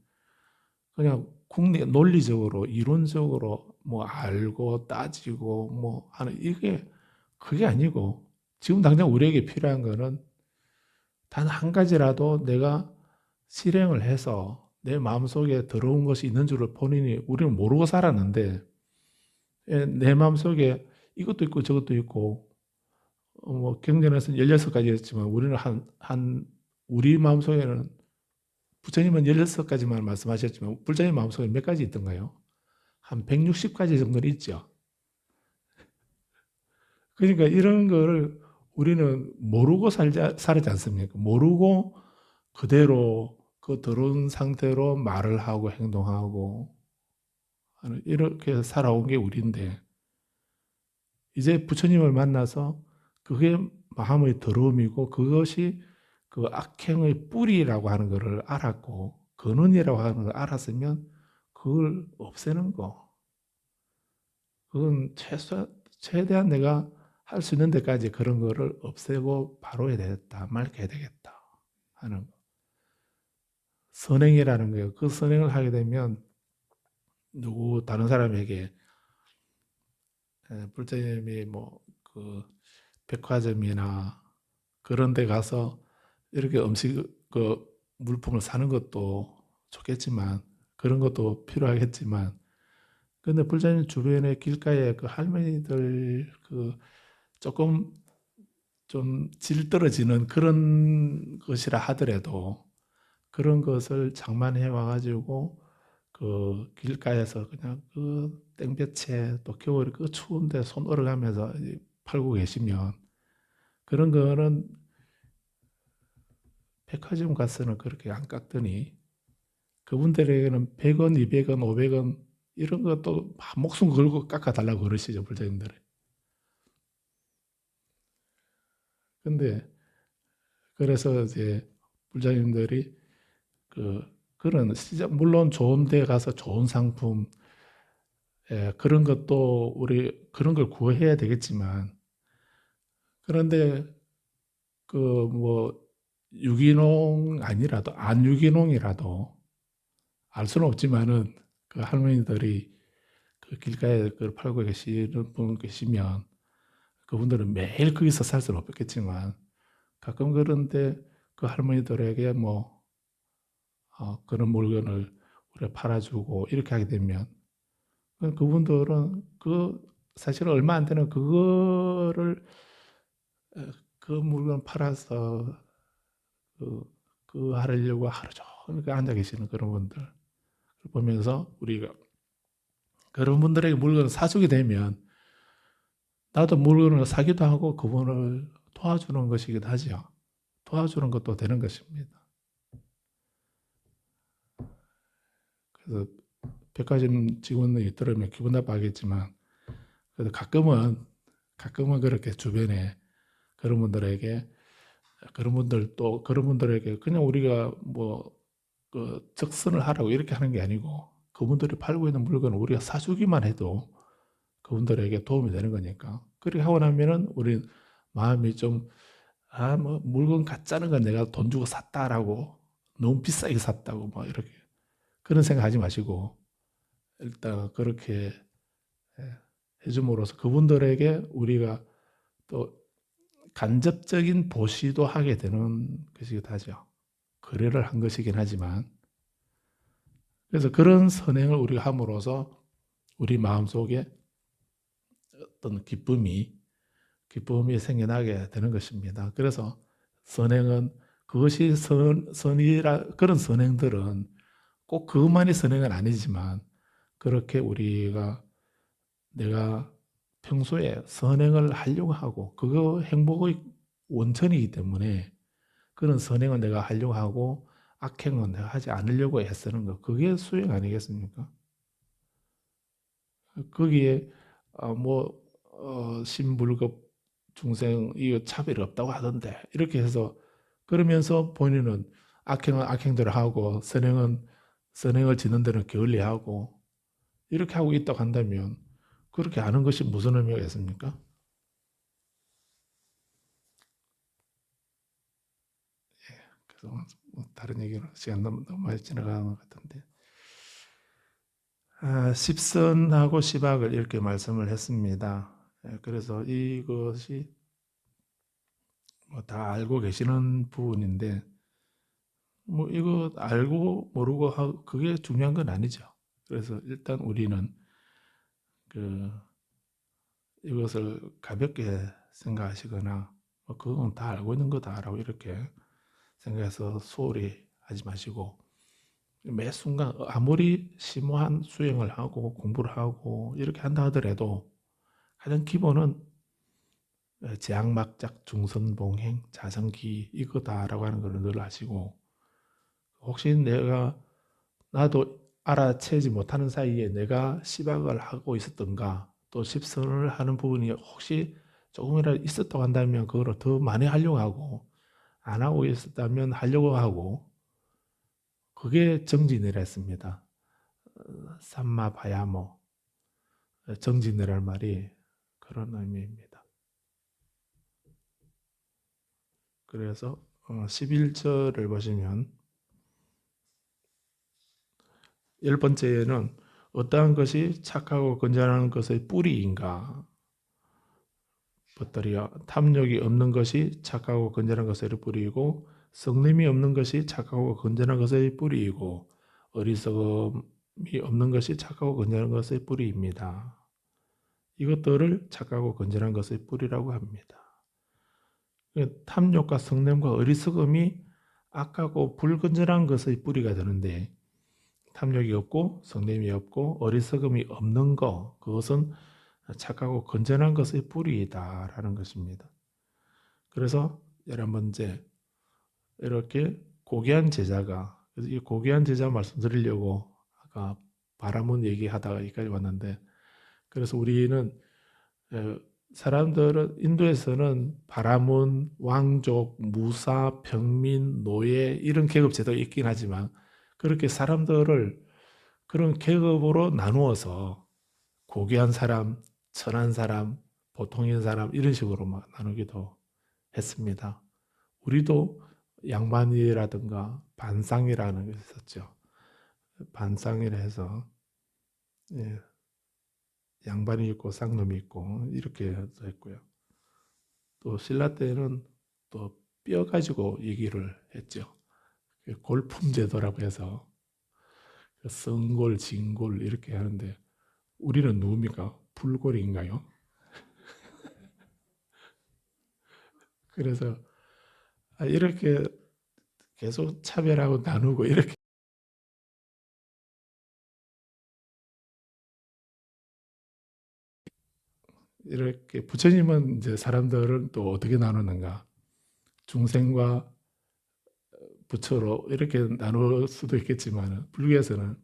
그냥 논리적으로, 이론적으로 뭐 알고 따지고 뭐 하는 그게 아니고 지금 당장 우리에게 필요한 거는 단 한 가지라도 내가 실행을 해서 내 마음속에 들어온 것이 있는 줄을 우리는 모르고 살았는데 내 마음속에 이것도 있고 저것도 있고 뭐 경전에서는 16가지였지만 우리는 우리 마음속에는 부처님은 16가지만 말씀하셨지만 불자님 마음속에 몇 가지 있던가요? 한 160가지 정도는 있죠. 그러니까 이런 거를 우리는 모르고 살지 않습니까? 모르고 그대로 그 들어온 상태로 말을 하고 행동하고 이렇게 살아온 게 우리인데 이제 부처님을 만나서 그게 마음의 더러움이고 그것이 그 악행의 뿌리라고 하는 것을 알았고 근원이라고 하는 걸 알았으면 그걸 없애는 거. 그건 최대한 내가 할 수 있는 데까지 그런 거를 없애고 바로 해야 되겠다. 말게 되겠다. 하는 거. 선행이라는 거예요. 그 선행을 하게 되면 다른 사람에게 불자님이 그 백화점이나 그런 데 가서 이렇게 물품을 사는 것도 좋겠지만 그런 것도 필요하겠지만 근데 불자님 주변에 길가에 그 할머니들 조금 좀 질 떨어지는 그런 것이라 하더라도 그런 것을 장만해 와가지고 그 길가에서 그냥 그 땡볕에 또 겨울에 그 추운데 손 얼어가면서 팔고 계시면 그런 거는 백화점 가서는 그렇게 안 깎더니 그분들에게는 100원, 200원, 500원 이런 것도 목숨 걸고 깎아달라고 그러시죠, 불자님들이. 근데 그래서 이제 불자님들이 그런 시장 물론 좋은 데 가서 좋은 상품 그런 것도 우리 그런 걸 구해야 되겠지만 그런데 뭐 유기농 아니라도 안 유기농이라도 알 수는 없지만은 그 할머니들이 그 길가에 그걸 팔고 계시는 분 계시면 그분들은 매일 거기서 살 수는 없겠지만 가끔 그런데 그 할머니들에게 그런 물건을 우리가 팔아주고 이렇게 하게 되면 그분들은 사실 얼마 안 되는 그거를 그 물건 팔아서 하려고 하루 종일 앉아 계시는 그런 분들 보면서 우리가 그런 분들에게 물건을 사주게 되면 나도 물건을 사기도 하고 그분을 도와주는 것이기도 하죠. 도와주는 것도 되는 것입니다. 그래서 백화점 직원들이 들으면 기분 나빠하겠지만 그래도 가끔은 그렇게 주변에 그런 분들에게 그런 분들에게 그냥 우리가 적선을 하라고 이렇게 하는 게 아니고 그분들이 팔고 있는 물건을 우리가 사주기만 해도 그분들에게 도움이 되는 거니까. 그렇게 하고 나면은 우리 마음이 좀, 물건 가짜는 건 내가 돈 주고 샀다라고 너무 비싸게 샀다고 이렇게 그런 생각 하지 마시고 일단 그렇게 해줌으로써 그분들에게 우리가 또 간접적인 보시도 하게 되는 것이기도 하죠. 거래를 한 것이긴 하지만 그래서 그런 선행을 우리가 함으로써 우리 마음속에 어떤 기쁨이 생겨나게 되는 것입니다. 그래서 선행은 그것이 그런 선행들은 꼭 그것만이 선행은 아니지만 그렇게 우리가 내가 평소에 선행을 하려고 하고 그거 행복의 원천이기 때문에 그런 선행은 내가 하려고 하고 악행은 내가 하지 않으려고 애쓰는 거 그게 수행 아니겠습니까? 거기에 신불급 중생 이거 차별이 없다고 하던데 이렇게 해서 그러면서 본인은 악행은 악행대로 하고 선행은 선행을 짓는 데는 게을리하고 이렇게 하고 있다고 한다면 그렇게 하는 것이 무슨 의미가 있습니까? 그래서 다른 얘기로 시간 너무 많이 지나가는 것 같은데 십선하고 십악을 이렇게 말씀을 했습니다. 그래서 이것이 다 알고 계시는 부분인데 이거 알고 모르고 그게 중요한 건 아니죠. 그래서 일단 우리는 그 이것을 가볍게 생각하시거나 그건 다 알고 있는 거다라고 이렇게 생각해서 소홀히 하지 마시고 매 순간 아무리 심오한 수행을 하고 공부를 하고 이렇게 한다 하더라도 가장 기본은 제약막작 중선봉행 자성기 이거다라고 하는 걸 늘 아시고 혹시 나도 알아채지 못하는 사이에 내가 시박을 하고 있었던가 또 십선을 하는 부분이 혹시 조금이라도 있었다고 한다면 그걸 더 많이 하려고 하고 안 하고 있었다면 하려고 하고 그게 정진이랬습니다. 삼마바야모 정진이라는 말이 그런 의미입니다. 그래서 11절을 보시면 열 번째에는 어떠한 것이 착하고 건전한 것의 뿌리인가 버터리어 탐욕이 없는 것이 착하고 건전한 것의 뿌리이고 성냄이 없는 것이 착하고 건전한 것의 뿌리이고 어리석음이 없는 것이 착하고 건전한 것의 뿌리입니다. 이것들을 착하고 건전한 것의 뿌리라고 합니다. 탐욕과 성냄과 어리석음이 악하고 불건전한 것의 뿌리가 되는데 탐욕이 없고 성냄이 없고 어리석음이 없는 것 그것은 착하고 건전한 것의 뿌리이다라는 것입니다. 그래서 11번째 이렇게 고귀한 제자가 그래서 이 고귀한 제자 말씀드리려고 아까 바라문 얘기하다가 여기까지 왔는데 그래서 우리는 사람들은 인도에서는 바라문, 왕족, 무사, 평민, 노예 이런 계급 제도가 있긴 하지만 그렇게 사람들을 그런 계급으로 나누어서 고귀한 사람, 천한 사람, 보통인 사람 이런 식으로 막 나누기도 했습니다. 우리도 양반이라든가 반상이라는 게 있었죠. 반상이라 해서 예, 양반이 있고 쌍놈이 있고 이렇게 했고요. 또 신라 때는 또 뼈 가지고 얘기를 했죠. 골품 제도라고 해서 성골, 진골 이렇게 하는데 우리는 누굽니까? 불골인가요? 그래서 이렇게 계속 차별하고 나누고 이렇게 부처님은 이제 사람들을 또 어떻게 나누는가? 중생과 부처로 이렇게 나눌 수도 있겠지만 불교에서는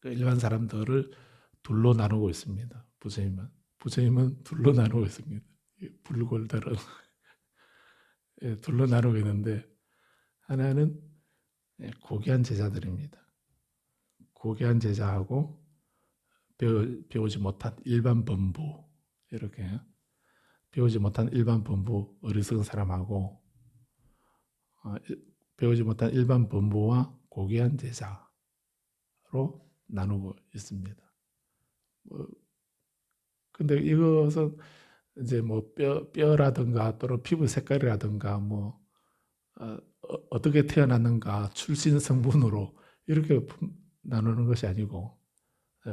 그 일반 사람들을 둘로 나누고 있습니다. 부처님은 둘로 나누고 있습니다. 불골들은 예, 둘로 나누고 있는데 하나는 고귀한 제자들입니다. 고귀한 제자하고 배우지 못한 일반 범부 이렇게 배우지 못한 일반 범부 어리석은 사람하고 어, 배우지 못한 일반 범부와 고귀한 제자로 나누고 있습니다. 근데 이것은 이제 뼈라든가 또는 피부 색깔이라든가 떻게 태어났는가 출신 성분으로 이렇게 나누는 것이 아니고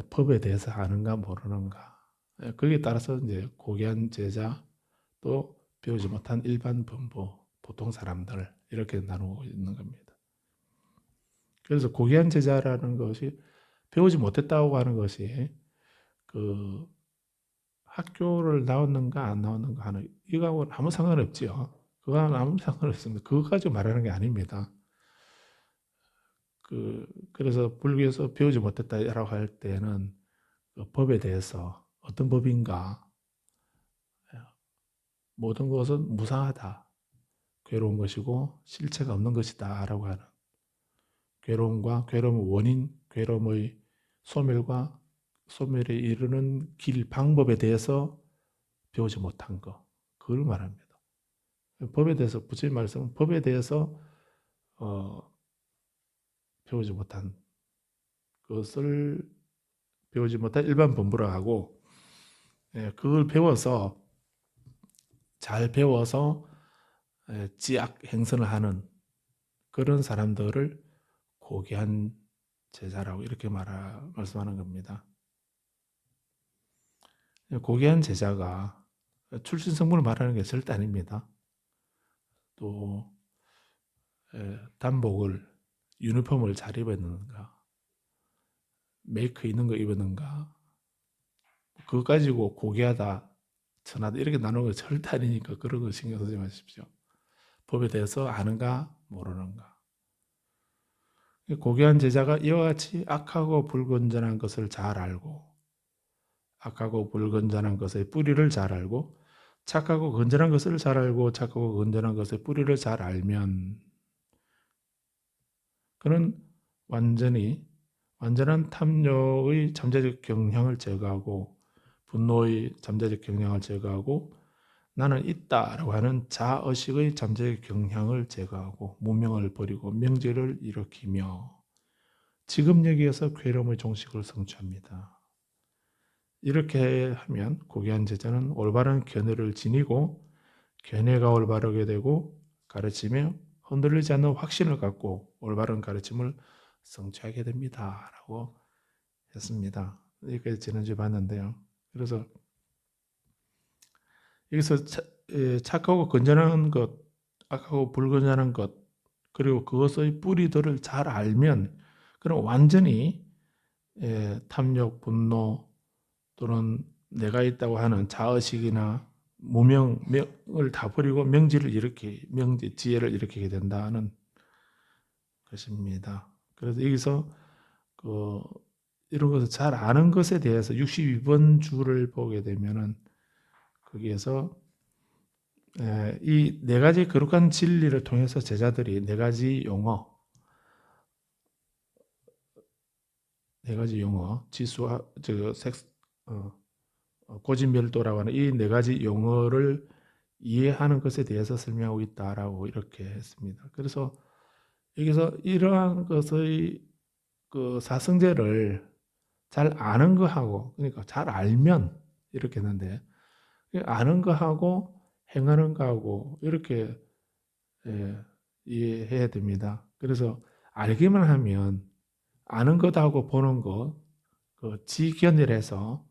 법에 대해서 아는가 모르는가. 거기에 따라서 이제 고귀한 제자 또 배우지 못한 일반 범부 보통 사람들 이렇게 나누고 있는 겁니다. 그래서 고귀한 제자라는 것이 배우지 못했다고 하는 것이 그 학교를 나왔는가 안 나왔는가 하는 이거하고는 아무 상관없지요. 그거하고는 아무 상관없습니다. 그거 가지고 말하는 게 아닙니다. 그래서 불교에서 배우지 못했다라고 할 때는 그 법에 대해서 어떤 법인가, 모든 것은 무상하다, 괴로운 것이고 실체가 없는 것이다라고 하는 괴로움과 괴로움의 원인, 괴로움의 소멸과 소멸에 이르는 길, 방법에 대해서 배우지 못한 거, 그걸 말합니다. 법에 대해서 부처님 말씀은 법에 대해서 배우지 못한 그것을 배우지 못한 일반 범부라 하고, 그걸 배워서 잘 배워서 지악 행선을 하는 그런 사람들을 고귀한 제자라고 이렇게 말씀하는 겁니다. 고귀한 제자가 출신 성분을 말하는 게 절대 아닙니다. 또 단복을 유니폼을 잘 입었는가, 메이크 있는 거 입었는가, 그거 가지고 고귀하다, 천하다 이렇게 나누는 거 절대 아니니까 그런 거 신경 쓰지 마십시오. 법에 대해서 아는가 모르는가. 고귀한 제자가 이와 같이 악하고 불건전한 것을 잘 알고, 악하고 불건전한 것의 뿌리를 잘 알고, 착하고 건전한 것을 잘 알고, 착하고 건전한 것의 뿌리를 잘 알면 그는 완전한 탐욕의 잠재적 경향을 제거하고, 분노의 잠재적 경향을 제거하고, 나는 있다라고 하는 자의식의 잠재적 경향을 제거하고, 무명을 버리고 명제를 일으키며 지금 여기에서 괴로움의 종식을 성취합니다. 이렇게 하면 고귀한 제자는 올바른 견해를 지니고, 견해가 올바르게 되고 가르치며 흔들리지 않는 확신을 갖고 올바른 가르침을 성취하게 됩니다. 라고 했습니다. 여기까지 지난주에 봤는데요. 그래서 여기서 착하고 건전한 것, 악하고 불건전한 것, 그리고 그것의 뿌리들을 잘 알면 그럼 완전히 탐욕, 분노 또는 내가 있다고 하는 자의식이나 무명을 다 버리고 지혜를 일으키게 된다는 것입니다. 그래서 여기서 이런 것을 잘 아는 것에 대해서 62번 주를 보게 되면은 거기에서 이 네 가지 거룩한 진리를 통해서 제자들이 네 가지 용어, 지수와 고진별도라고 하는 이 네 가지 용어를 이해하는 것에 대해서 설명하고 있다라고 이렇게 했습니다. 그래서 여기서 이러한 것의 그 사성제를 잘 아는 거하고, 그러니까 잘 알면 이렇게 했는데, 아는 거하고 행하는 거하고 이렇게 이해해야 됩니다. 그래서 알기만 하면 아는 것하고 보는 것, 그 지견일해서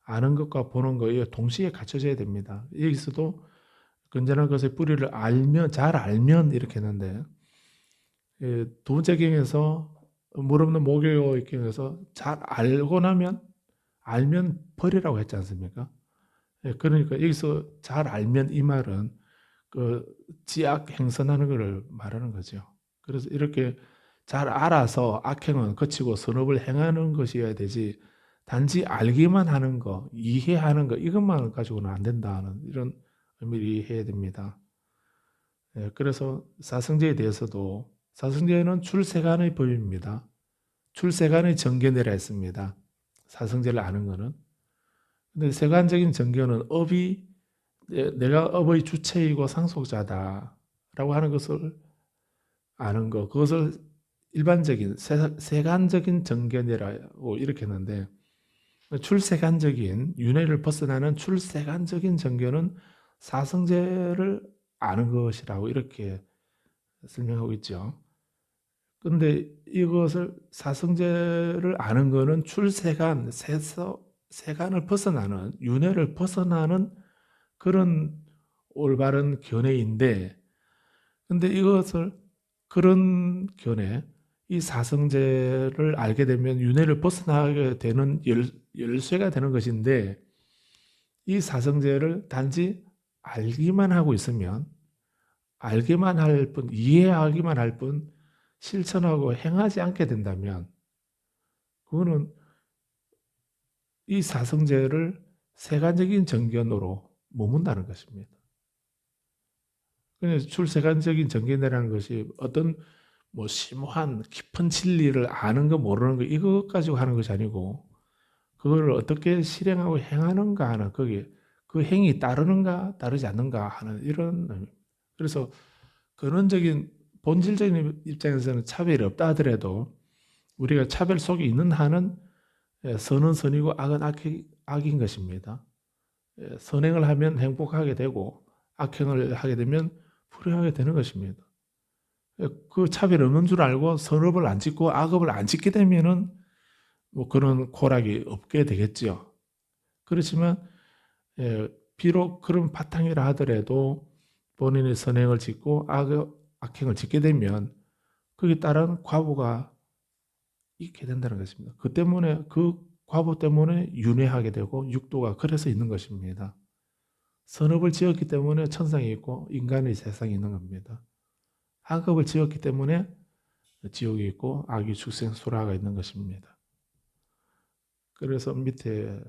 아는 것과 보는 거 이거 동시에 갖춰져야 됩니다. 여기서도 건전한 것의 뿌리를 잘 알면 이렇게 했는데, 두 번째 경에서 물 없는 모교의 경에서 잘 알고 나면 알면 버리라고 했지 않습니까? 그러니까 여기서 잘 알면 이 말은 그 지악 행선하는 것을 말하는 거죠. 그래서 이렇게 잘 알아서 악행은 거치고 선업을 행하는 것이어야 되지, 단지 알기만 하는 거, 이해하는 거 이것만 가지고는 안 된다는 이런 의미를 이해해야 됩니다. 그래서 사성제에 대해서도 사성제는 출세간의 법입니다. 출세간의 정견이라 했습니다. 사성제를 아는 것은. 근데 세간적인 정견은 내가 업의 주체이고 상속자다라고 하는 것을 아는 것, 그것을 일반적인 세간적인 정견이라고 이렇게 했는데, 출세간적인 윤회를 벗어나는 출세간적인 정견은 사성제를 아는 것이라고 이렇게 설명하고 있죠. 근데 이것을 사성제를 아는 거는 출세간, 세간을 벗어나는, 윤회를 벗어나는 그런 올바른 견해인데, 근데 이것을 그런 견해, 이 사성제를 알게 되면 윤회를 벗어나게 되는 열쇠가 되는 것인데, 이 사성제를 단지 알기만 하고 있으면, 알기만 할 뿐, 이해하기만 할 뿐, 실천하고 행하지 않게 된다면, 그거는 이 사성제를 세간적인 정견으로 머문다는 것입니다. 그래서 출세간적인 정견이라는 것이 어떤 뭐 심오한 깊은 진리를 아는 거 모르는 거 이것 가지고 하는 것이 아니고 그거를 어떻게 실행하고 행하는가 하는 거기에 그 행위 따르는가 따르지 않는가 하는 이런 의미. 그래서 근원적인 본질적인 입장에서는 차별이 없다 하더라도 우리가 차별 속에 있는 한은 선은 선이고 악은 악인 것입니다. 선행을 하면 행복하게 되고 악행을 하게 되면 불행하게 되는 것입니다. 그 차별이 없는 줄 알고 선업을 안 짓고 악업을 안 짓게 되면은 뭐 그런 쾌락이 없게 되겠지요. 그렇지만 비록 그런 바탕이라 하더라도 본인이 선행을 짓고 악행을 짓게 되면 거기에 따른 과보가 있게 된다는 것입니다. 그 때문에 그 과보 때문에 윤회하게 되고 육도가 그래서 있는 것입니다. 선업을 지었기 때문에 천상이 있고 인간의 세상이 있는 겁니다. 악업을 지었기 때문에 지옥이 있고 악이 축생수라가 있는 것입니다. 그래서 밑에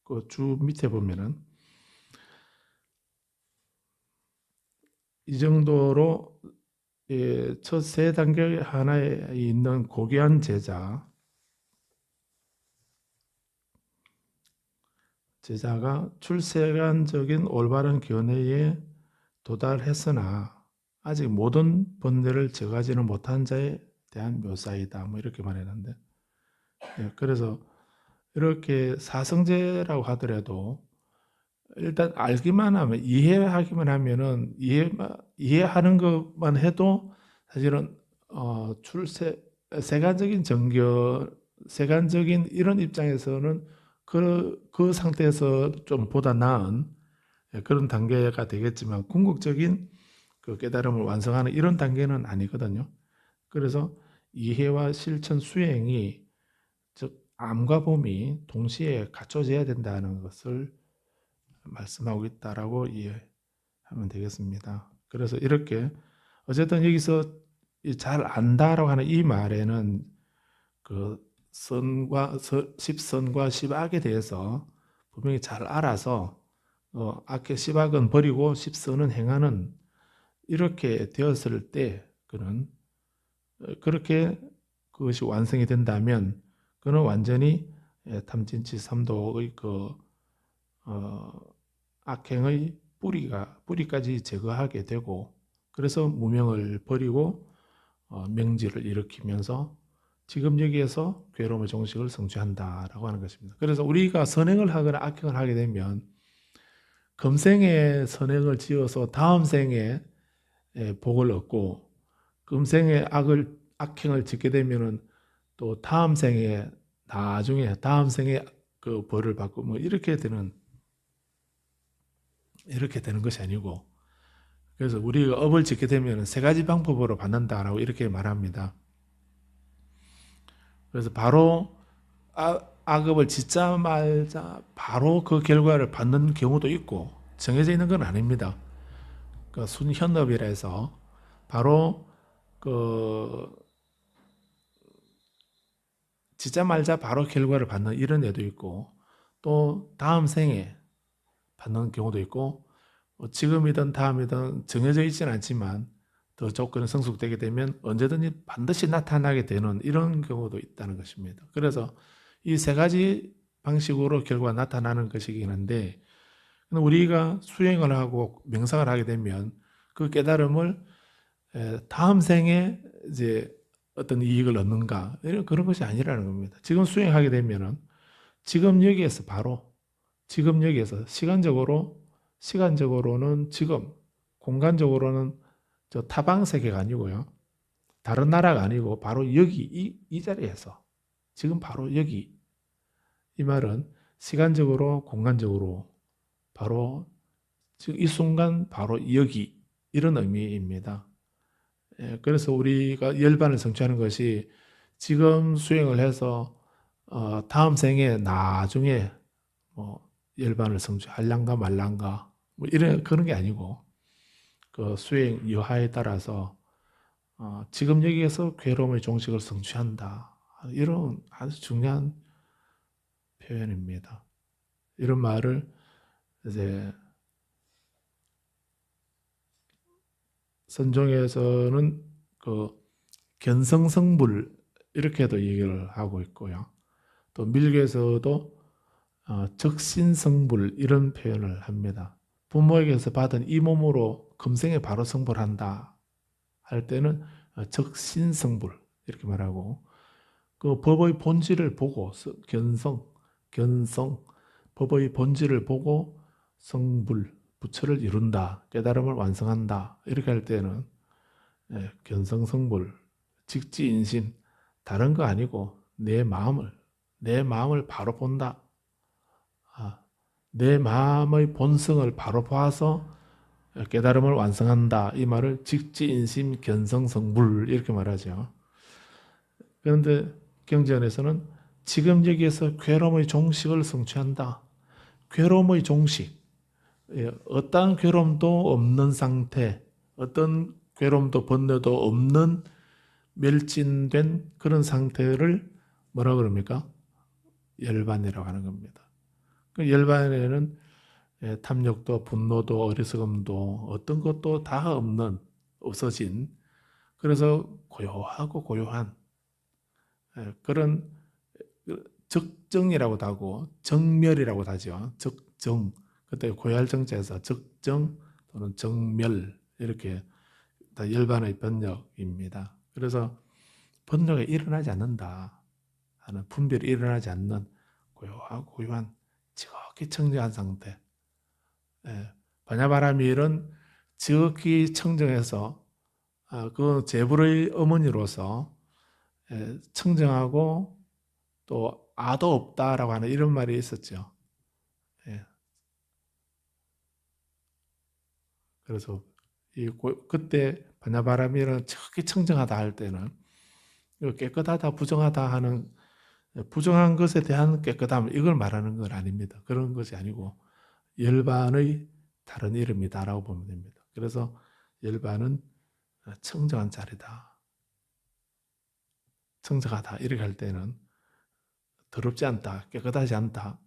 그 주 밑에 보면은 이 정도로 첫 세 단계 하나에 있는 고귀한 제자가 출세간적인 올바른 견해에 도달했으나 아직 모든 번뇌를 제거하지는 못한 자에 대한 묘사이다. 뭐 이렇게 말했는데, 그래서 이렇게 사성제라고 하더라도 일단 알기만 하면 이해하기만 하면은 이해하는 것만 해도 사실은 세간적인 세간적인 이런 입장에서는 그 상태에서 좀 보다 나은 그런 단계가 되겠지만 궁극적인 그 깨달음을 완성하는 이런 단계는 아니거든요. 그래서 이해와 실천 수행이 즉 암과 봄이 동시에 갖춰져야 된다는 것을 말씀하고 있다라고 이해하면 되겠습니다. 그래서 이렇게 어쨌든 여기서 잘 안다라고 하는 이 말에는 그 십선과 십악에 대해서 분명히 잘 알아서 악의 십악은 버리고 십선은 행하는 이렇게 되었을 때 그는 그렇게 그것이 완성이 된다면 그는 완전히 탐진치 삼도의 악행의 뿌리까지 제거하게 되고 그래서 무명을 버리고 명지를 일으키면서 지금 여기에서 괴로움의 종식을 성취한다라고 하는 것입니다. 그래서 우리가 선행을 하거나 악행을 하게 되면 금생에 선행을 지어서 다음 생에 복을 얻고 금생에 악행을 짓게 되면은 또 다음 생에 나중에 다음 생에 그 벌을 받고 뭐 이렇게 되는 것이 아니고 그래서 우리가 업을 짓게 되면 세 가지 방법으로 받는다라고 이렇게 말합니다. 그래서 바로 악업을 짓자마자 바로 그 결과를 받는 경우도 있고 정해져 있는 건 아닙니다. 그 순현업이라 해서 바로 그 짓자마자 바로 결과를 받는 이런 애도 있고 또 다음 생에 받는 경우도 있고 지금이든 다음이든 정해져 있지는 않지만 더 조건이 성숙되게 되면 언제든지 반드시 나타나게 되는 이런 경우도 있다는 것입니다. 그래서 이 세 가지 방식으로 결과가 나타나는 것이긴 한데 우리가 수행을 하고 명상을 하게 되면 그 깨달음을 다음 생에 이제 어떤 이익을 얻는가 이런 그런 것이 아니라는 겁니다. 지금 수행하게 되면은 지금 여기에서 바로 지금 여기에서 시간적으로는 지금 공간적으로는 저 타방 세계가 아니고요. 다른 나라가 아니고 바로 여기 이 자리에서 지금 바로 여기 이 말은 시간적으로 공간적으로 바로 지금 이 순간 바로 여기 이런 의미입니다. 그래서 우리가 열반을 성취하는 것이 지금 수행을 해서 다음 생에 나중에 뭐 열반을 성취할란가 말란가 뭐 이런 그런 게 아니고 그 수행 여하에 따라서 지금 여기에서 괴로움의 종식을 성취한다. 이런 아주 중요한 표현입니다. 이런 말을 이제 선종에서는 그 견성성불 이렇게도 얘기를 하고 있고요. 또 밀교에서도 적신성불 이런 표현을 합니다. 부모에게서 받은 이 몸으로 금생에 바로 성불한다 할 때는 적신성불 이렇게 말하고 그 법의 본질을 보고 견성 법의 본질을 보고 성불 부처를 이룬다 깨달음을 완성한다 이렇게 할 때는 견성성불 직지인심 다른 거 아니고 내 마음을 바로 본다. 내 마음의 본성을 바로 봐서 깨달음을 완성한다. 이 말을 직지인심 견성성불 이렇게 말하죠. 그런데 경전에서는 지금 여기에서 괴로움의 종식을 성취한다. 괴로움의 종식, 어떠한 괴로움도 없는 상태, 어떤 괴로움도 번뇌도 없는 멸진된 그런 상태를 뭐라 그럽니까? 열반이라고 하는 겁니다. 그 열반에는 탐욕도 분노도 어리석음도 어떤 것도 다 없어진 그래서 고요하고 고요한 그런 적정이라고도 하고 정멸이라고도 하죠. 적정 그때 고요할 정자에서 적정 또는 정멸 이렇게 다 열반의 번역입니다. 그래서 번뇌가 일어나지 않는다 하는 분별이 일어나지 않는 고요하고 고요한 지극히 청정한 상태. 바냐바라밀은 지극히 청정해서 그 제불의 어머니로서 청정하고 또 아도 없다라고 하는 이런 말이 있었죠. 그래서 그때 바냐바라밀은 지극히 청정하다 할 때는 깨끗하다 부정하다 하는 부정한 것에 대한 깨끗함 이걸 말하는 건 아닙니다. 그런 것이 아니고 열반의 다른 이름이다라고 보면 됩니다. 그래서 열반은 청정한 자리다. 청정하다 이렇게 할 때는 더럽지 않다, 깨끗하지 않다,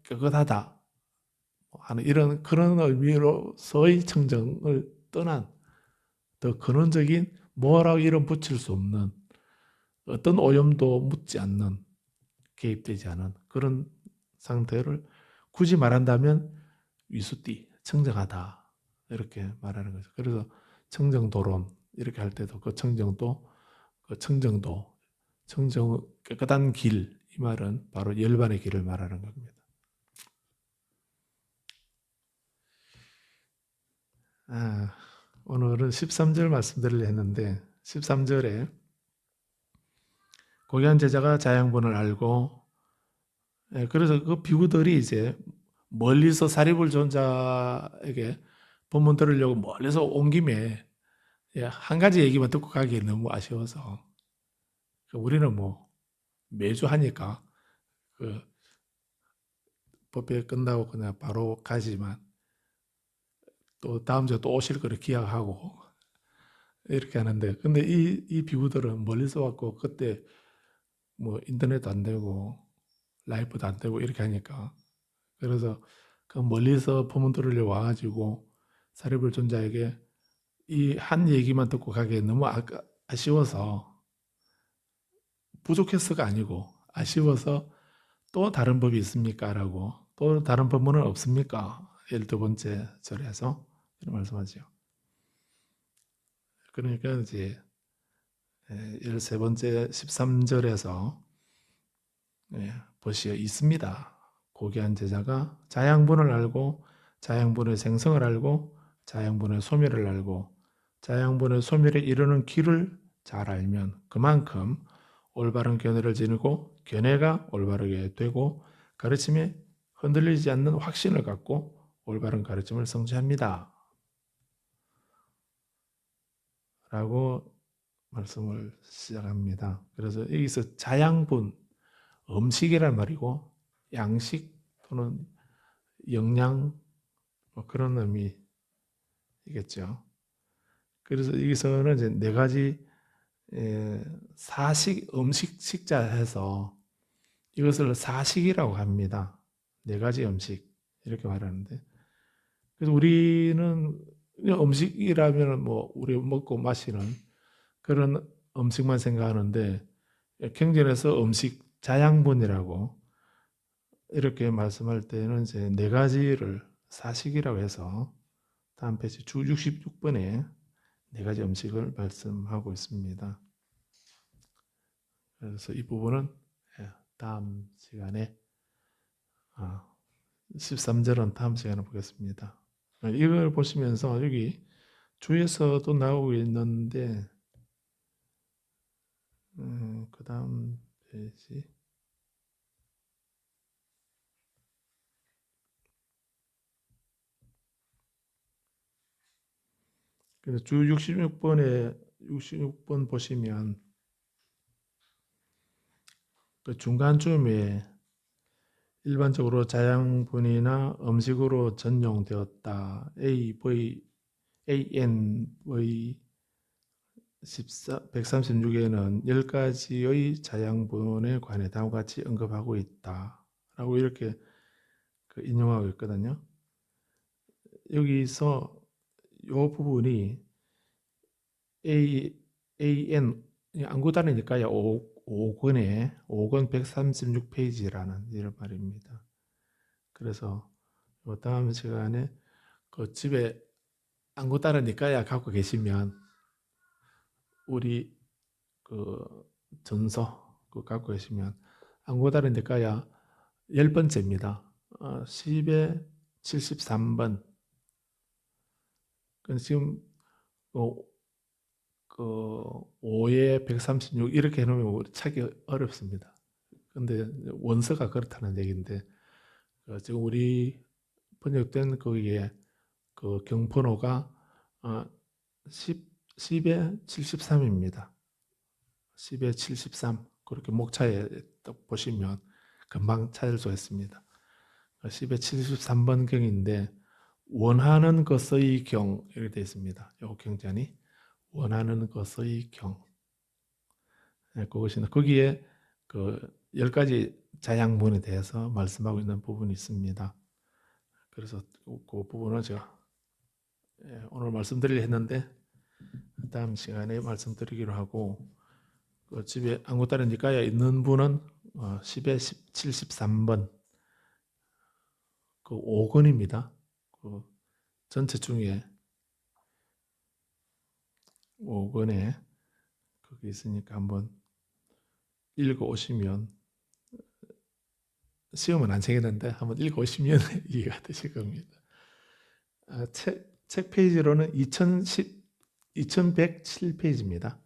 깨끗하다 하는 이런 그런 의미로서의 청정을 떠난 더 근원적인 뭐라고 이름 붙일 수 없는 어떤 오염도 묻지 않는 개입되지 않은 그런 상태를 굳이 말한다면 위수띠, 청정하다 이렇게 말하는 거죠. 그래서 청정도론 이렇게 할 때도 그 청정도, 그 청정도, 청정 깨끗한 길 이 말은 바로 열반의 길을 말하는 겁니다. 오늘은 13절 말씀드리려 했는데 13절에 고귀한 제자가 자양분을 알고 그래서 그 비구들이 이제 멀리서 사리불 존자에게 법문 들으려고 멀리서 온 김에 한 가지 얘기만 듣고 가기 너무 아쉬워서 우리는 뭐 매주 하니까 그 법회 끝나고 그냥 바로 가지만 또 다음 주에 또 오실 거를 기약하고 이렇게 하는데 근데 이 비구들은 멀리서 왔고 그때 뭐 인터넷도 안 되고 라이브도 안 되고 이렇게 하니까 그래서 그 멀리서 법문 들으려 와가지고 사리불 존자에게 이 한 얘기만 듣고 가기에 너무 아쉬워서 부족해서가 아니고 아쉬워서 또 다른 법이 있습니까? 라고 또 다른 법문은 없습니까? 12번째 절에서 이런 말씀하죠. 그러니까 이제 13번째 13절에서 보시오 있습니다. 고귀한 제자가 자양분을 알고 자양분의 생성을 알고 자양분의 소멸을 알고 자양분의 소멸에 이르는 길을 잘 알면 그만큼 올바른 견해를 지니고 견해가 올바르게 되고 가르침에 흔들리지 않는 확신을 갖고 올바른 가르침을 성취합니다. 라고 말씀을 시작합니다. 그래서 여기서 자양분, 음식이란 말이고 양식 또는 영양 뭐 그런 의미이겠죠. 그래서 여기서는 이제 네 가지 사식, 음식, 식자 해서 이것을 사식이라고 합니다. 네 가지 음식 이렇게 말하는데, 그래서 우리는 음식이라면 뭐 우리 먹고 마시는 그런 음식만 생각하는데 경전에서 음식 자양분이라고 이렇게 말씀할 때는 이제 네 가지를 사식이라고 해서 다음 페이지 주 66번에 네 가지 음식을 말씀하고 있습니다. 그래서 이 부분은 다음 시간에 13절은 다음 시간에 보겠습니다. 이걸 보시면서 여기 주에서도 나오고 있는데 그 다음 페이지 그래서 주 66번 보시면 그 중간쯤에 일반적으로 자양분이나 음식으로 전용되었다. ANV 136에는 10가지의 자양분에 관해 다음과 같이 언급하고 있다. 라고 이렇게 인용하고 있거든요. 여기서 이 부분이 AN, 안 고다르니까요. 5권에 5권 136페이지라는 이런 말입니다. 그래서 다음 시간에 그 집에 안 고다르니까야 갖고 계시면 우리 그 전서 그 갖고 계시면 안 고다르니까야 10번째입니다. 10에 73번. 지금 그 5에 136 이렇게 해놓으면 찾기 어렵습니다. 근데 원서가 그렇다는 얘기인데 지금 우리 번역된 거기에 그 경번호가 10에 73입니다. 10에 73 그렇게 목차에 딱 보시면 금방 찾을 수 있습니다. 10에 73번 경인데 원하는 것의 경 이렇게 되어 있습니다. 이 경전이 원하는 것의 경. 그것이 거기에 그 10가지 자양분에 대해서 말씀하고 있는 부분이 있습니다. 그래서 그 부분을 제가 오늘 말씀드리려 했는데 다음 시간에 말씀드리기로 하고 그 집에 안구다른 니까야 있는 분은 10에 73번 그 5권입니다. 그 전체 중에 5권에 거기 있으니까 한번 읽어 오시면 시험은 안 생기는데 한번 읽어 오시면 이해가 되실 겁니다. 책 페이지로는 2107페이지입니다.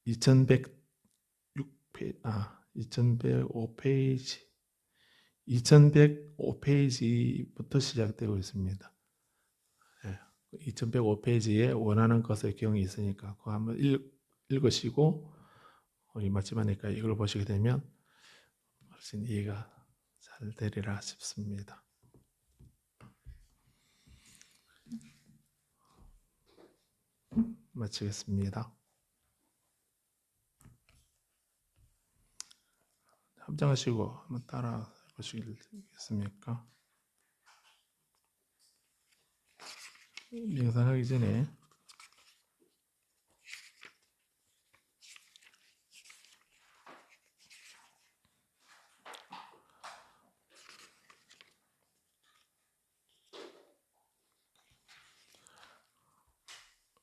2105페이지 2105페이지부터 시작되고 있습니다. 2105페이지에 원하는 것의 경이 있으니까 그거 한번 읽으시고 마지막이니까 이걸 보시게 되면 훨씬 이해가 잘 되리라 싶습니다. 마치겠습니다. 합장하시고 한번 따라 보시겠습니까? 명상하기 전에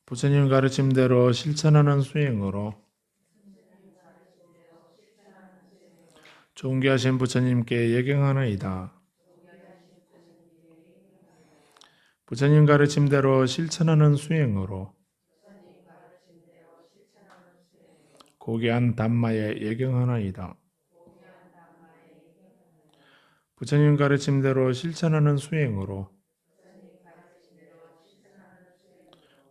부처님 가르침대로 실천하는 수행으로 존귀하신 부처님께 예경하나이다. 부처님 가르침대로 실천하는 수행으로 고귀한 담마에 예경하나이다. 부처님 가르침대로 실천하는 수행으로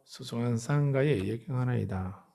소중한 상가에 예경하나이다.